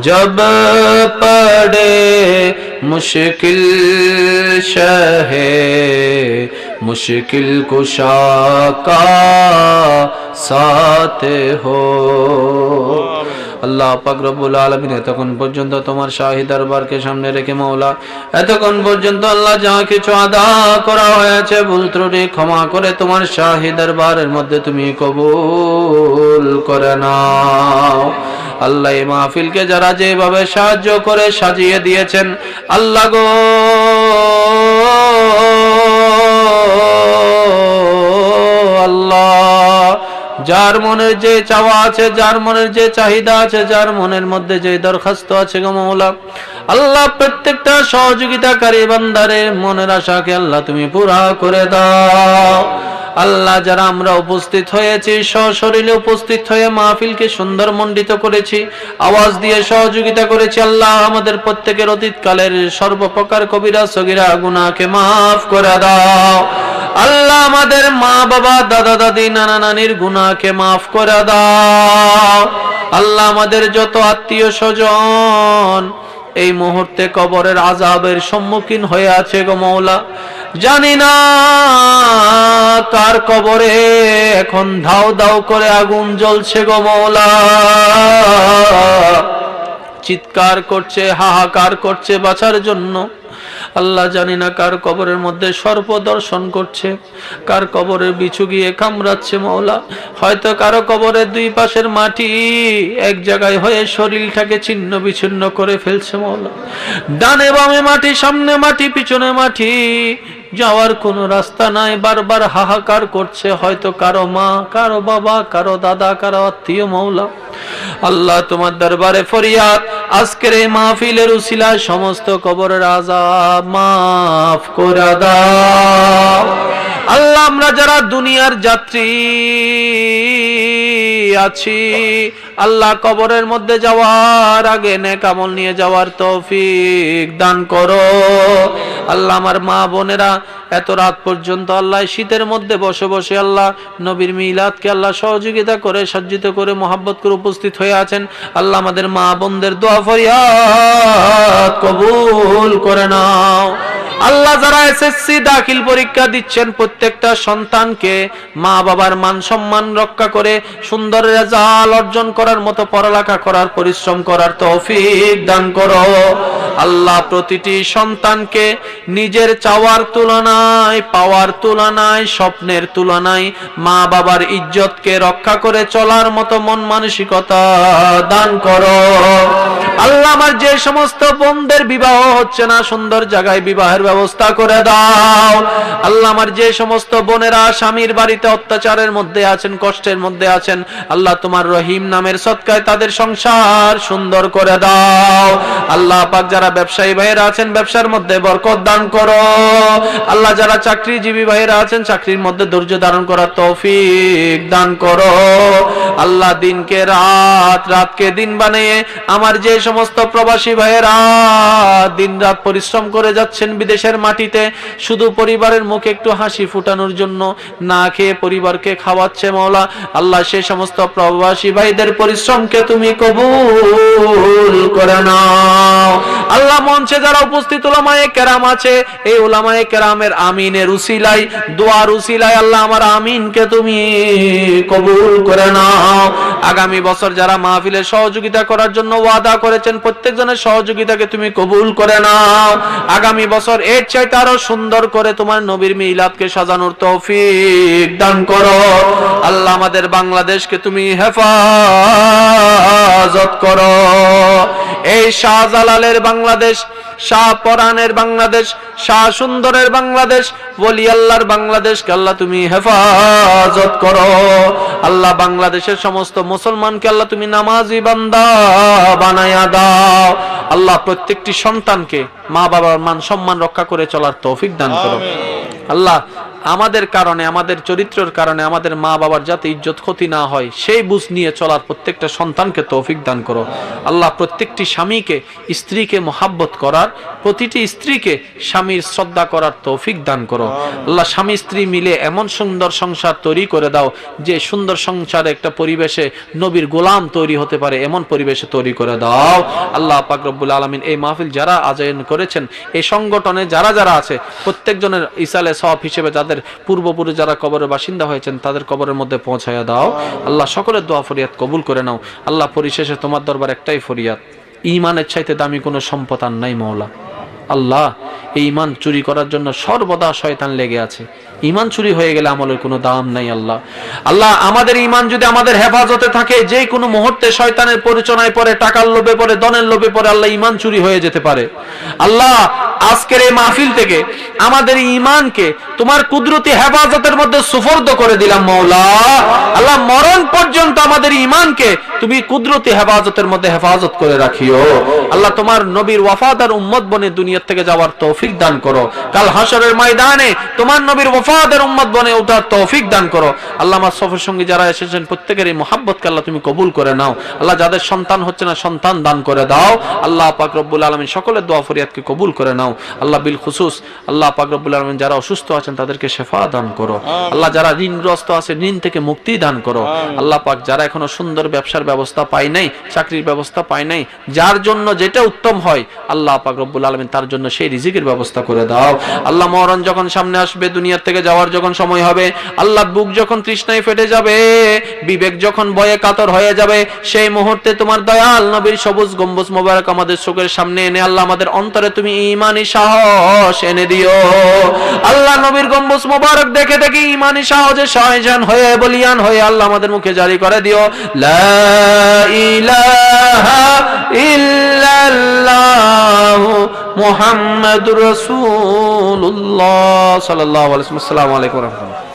जब पड़े मुश्किल शहे मुश्किल कुशा का साथ हो। আল্লাহ পাক রব্বুল আলামিন এতক্ষণ পর্যন্ত তোমার শাহী দরবারকে সামনে রেখে মাওলা, এতক্ষণ পর্যন্ত আল্লাহ যা কিছু আদা করা হয়েছে ভুল ত্রুটি ক্ষমা করে তোমার শাহী দরবারের মধ্যে তুমি কবুল করে নাও। আল্লাহ এই মাহফিলকে যারা যেভাবে সাহায্য করে সাজিয়ে দিয়েছেন, আল্লাহ গো আল্লাহ, যার মনের যে চাওয়া আছে, যার মনের যে চাহিদা আছে, যার মনের মধ্যে যে দরখাস্ত আছে গো মাওলা, আল্লাহ প্রত্যেকটা সহযোগিতাকারী বান্দারে মনের আশাকে আল্লাহ তুমি পুরা করে দাও। আল্লাহ যারা আমরা উপস্থিত হয়েছি সশরীরে উপস্থিত হয়ে মাহফিলকে সুন্দর মণ্ডিত করেছি, আওয়াজ দিয়ে সহযোগিতা করেছি, আল্লাহ আমাদের প্রত্যেকের অতীতকালের সর্বপ্রকার কবিরা সগীরা গুনাহকে মাফ করে দাও। আল্লাহ আমাদের মা বাবা দাদা দাদি নানা নানির গুনাহকে মাফ করে দাও। আল্লাহ আমাদের যত আত্মীয় স্বজন এই মুহূর্তে কবরের আযাবের সম্মুখীন হয়ে আছে গো মওলা, জানি না কার কবরে এখন ধাও ধাও করে আগুন জ্বলছে গো মওলা, চিৎকার করছে, হাহাকার করছে বাঁচার জন্য। আল্লাহ জানি না কার কবরের মধ্যে সর্প দর্শন করছে, কার কবরের বিছু গিয়ে কামড়াচ্ছে মওলা, হয়তো কারো কবরের দুই পাশের মাটি এক জায়গায় হয়ে শরীরটাকে ছিন্ন বিচ্ছিন্ন করে ফেলছে মওলা, ডানে বামে মাটি, সামনে মাটি, পিছনে মাটি, যাওয়ার কোনো রাস্তা নাই, বারবার হাহাকার করছে, হয়তো কারো মা, কারো বাবা, কারো দাদা, কারো আত্মীয় মওলা। আল্লাহ তোমার দরবারে ফরিয়াদ, আজকের এই মাহফিলের উসিলায় সমস্ত কবরের আযাব মাফ করে দাও। আল্লাহ আমরা যারা দুনিয়ার যাত্রী আছি, আল্লাহ কবরের মধ্যে যাওয়ার আগে নেক আমল নিয়ে যাওয়ার তৌফিক দান করো। আল্লাহ আমার মা বোনেরা এত রাত পর্যন্ত আল্লাহ শীতের মধ্যে বসে বসে আল্লাহ নবীর মিলাদকে আল্লাহ সহযোগিতা করে সজ্জিত করে মোহাব্বত করে উপস্থিত হয়ে আছেন, আল্লাহ আমাদের মা বোনদের দোয়া ফরিয়াদ কবুল করে নাও। আল্লাহ যারা এসএসসি দাখিল পরীক্ষা দিচ্ছেন প্রত্যেকটা সন্তানকে মা বাবার মান সম্মান রক্ষা করে সুন্দর রেজাল্ট অর্জন করার মতো পড়ালেখা করার পরিশ্রম করার তৌফিক দান করো। আল্লাহ প্রতিটি সন্তানকে নিজের চাওয়ার তুলনায়, পাওয়ার তুলনায়, স্বপ্নের তুলনায় মা বাবার ইজ্জতকে রক্ষা করে চলার মতো মন মানসিকতা দান করো। আল্লাহ আমার যে সমস্ত বোনদের বিবাহ হচ্ছে না সুন্দর জায়গায় বিবাহের ব্যবস্থা করে দাও। আল্লাহ আমার যে সমস্ত বোনেরা স্বামীর বাড়িতে অত্যাচারের মধ্যে আছেন, কষ্টের মধ্যে আছেন, আল্লাহ তোমার রহিম নামের সদকায় তাদের সংসার সুন্দর করে দাও। আল্লাহ পাক যারা ব্যবসায়ী ভাইয়েরা আছেন ব্যবসার মধ্যে বরকত দান করো। আল্লাহ যারা চাকরিজীবী ভাইয়েরা আছেন চাকরির মধ্যে ধৈর্য ধারণ করার তৌফিক দান করো। আল্লাহ দিনকে রাত, রাতকে দিন বানিয়ে আমার যে সমস্ত প্রবাসী ভাইয়েরা দিন রাত পরিশ্রম করে যাচ্ছেন বিদেশের মাটিতে শুধু পরিবারের মুখে একটু হাসি ফুটানোর জন্য, না খেয়ে পরিবারকে খাওয়াচ্ছে মওলা, আল্লাহ সেই সমস্ত প্রবাসী ভাইদের পরিশ্রমকে তুমি কবুল করে নাও। আল্লাহ মঞ্চে যারা উপস্থিত উলামায়ে কেরাম আছে এই উলামায়ে কেরামের আমিনের উসিলায়, দোয়ার উসিলায় আল্লাহ আমার আমিনকে তুমি কবুল করে নাও। আগামী বছর যারা মাহফিলে সহযোগিতা করার জন্য ওয়াদা করেছেন প্রত্যেকজনের সহযোগিতাকে তুমি কবুল করে নাও। আগামী বছর এর চাইতে আরো সুন্দর করে তোমার নবীর মিলাদকে সাজানোর তৌফিক দান করো। আল্লাহ আমাদের বাংলাদেশকে তুমি হেফাজত করো। এই শাহজালালের বাংলাদেশ, শাহ পরানের বাংলাদেশ, শাহ সুন্দরের বাংলাদেশ, ওলি আল্লাহর বাংলাদেশকে আল্লাহ তুমি হেফাজত করো। আল্লাহ বাংলাদেশের সমস্ত মুসলমানকে আল্লাহ তুমি নামাজি বান্দা বানায়া দাও। আল্লাহ প্রত্যেকটি সন্তানকে মা বাবার মান সম্মান রক্ষা করে চলার তৌফিক দান করো। আল্লাহ আমাদের কারণে, আমাদের চরিত্রের কারণে আমাদের মা বাবার যাতে ইজ্জত ক্ষতি না হয় সেই বুঝ নিয়ে চলার প্রত্যেকটা সন্তানকে তৌফিক দান করো। আল্লাহ প্রত্যেকটি স্বামীকে স্ত্রীকে মহাব্বত করার, প্রতিটি স্ত্রীকে স্বামীর শ্রদ্ধা করার তৌফিক দান করো। আল্লাহ স্বামী স্ত্রী মিলে এমন সুন্দর সংসার তৈরি করে দাও যে সুন্দর সংসারে একটা পরিবেশে নবীর গোলাম তৈরি হতে পারে এমন পরিবেশে তৈরি করে দাও। আল্লাহ পাক রব্বুল আলামিন এই মাহফিল যারা আয়োজন করেছেন, এই সংগঠনে যারা যারা আছে প্রত্যেকজনের ইসালে সওয়াব হিসেবে যাদের পূর্বপুরুষ যারা কবরের বাসিন্দা হয়েছেন তাদের কবরের মধ্যে পৌঁছায়া দাও। আল্লাহ সকলের দোয়া ফরিয়াদ কবুল করে নাও। আল্লাহ পরিশেষে তোমার দরবার একটাই ফরিয়াদ, ঈমানের চাইতে দামি কোনো সম্পদ আর নাই মওলা। আল্লাহ এই ঈমান চুরি করার জন্য সর্বদা শয়তান লেগে আছে। ঈমান চুরি হয়ে গেলে আমলের কোনো দাম নাই। আল্লাহ আল্লাহ আমাদের ঈমান যদি আমাদের হেফাজতে থাকে, যে কোনো মুহূর্তে শয়তানের পরিচনায় পড়ে, টাকার লোভে পড়ে, ধনের লোভে পড়ে আল্লাহ ঈমান চুরি হয়ে যেতে পারে। আল্লাহ আজকের এই মাহফিল থেকে আমাদের ঈমানকে তোমার কুদরতি হেফাজতের মধ্যে সুফর্দ করে দিলাম মওলা। আল্লাহ মরণ পর্যন্ত আমাদের ঈমানকে তুমি কুদরতি হেফাজতের মধ্যে হেফাজত করে রাখিও। আল্লাহ তোমার নবীর ওয়াফাদার উম্মত বনে দুনিয়া থেকে যাওয়ার তৌফিক দান করো। কাল হাশরের ময়দানে তোমার নবীর সফাদের উম্মত বনে ওঠার তৌফিক দান করো। আল্লাহ আমার সফর সঙ্গী যারা এসেছেন প্রত্যেকের এই মহাব্বতকে আল্লাহ তুমি কবুল করে নাও। আল্লাহ যাদের সন্তান হচ্ছে না সন্তান দান করে দাও। আল্লাহ পাক রব্বুল আলামিন সকলের দোয়া ফরিয়াদকে কবুল করে নাও। আল্লাহ বিল খুসুস আল্লাহ পাক রব্বুল আলামিন যারা অসুস্থ আছেন তাদেরকে শেফা দান করো। আল্লাহ যারা ঋণগ্রস্ত আছে ঋণ থেকে মুক্তি দান করো। আল্লাহ পাক যারা এখনো সুন্দর ব্যবসার ব্যবস্থা পায় নাই, চাকরির ব্যবস্থা পায় নাই, যার জন্য যেটা উত্তম হয় আল্লাহ পাক রব্বুল আলামিন তার জন্য সেই রিজিকের ব্যবস্থা করে দাও। আল্লাহ মরণ যখন সামনে আসবে, দুনিয়া থেকে যাওয়ার যখন সময় হবে, আল্লাহ বুক যখন তৃষ্ণায় ফেটে যাবে, বিবেক যখন ভয়ে কাতর হয়ে যাবে, সেই মুহূর্তে তোমার দয়াল নবীর সবুজ গম্বুজ মোবারক আমাদের চোখের সামনে এনে আল্লাহ আমাদের অন্তরে তুমি ঈমানি সাহস এনে দিও। আল্লাহ নবীর গম্বুজ মোবারক দেখে দেখে ঈমানি সাহসে শয়জান হয়ে বলিয়ান হয়ে আল্লাহ আমাদের মুখে জারি করে দিও লা ইলাহা ইল্লাল্লাহু মুহাম্মাদুর রাসূলুল্লাহ সাল্লাল্লাহু আলাইহি ওয়াসাল্লাম। আসসালামু আলাইকুম ওয়া রাহমাতুল্লাহ।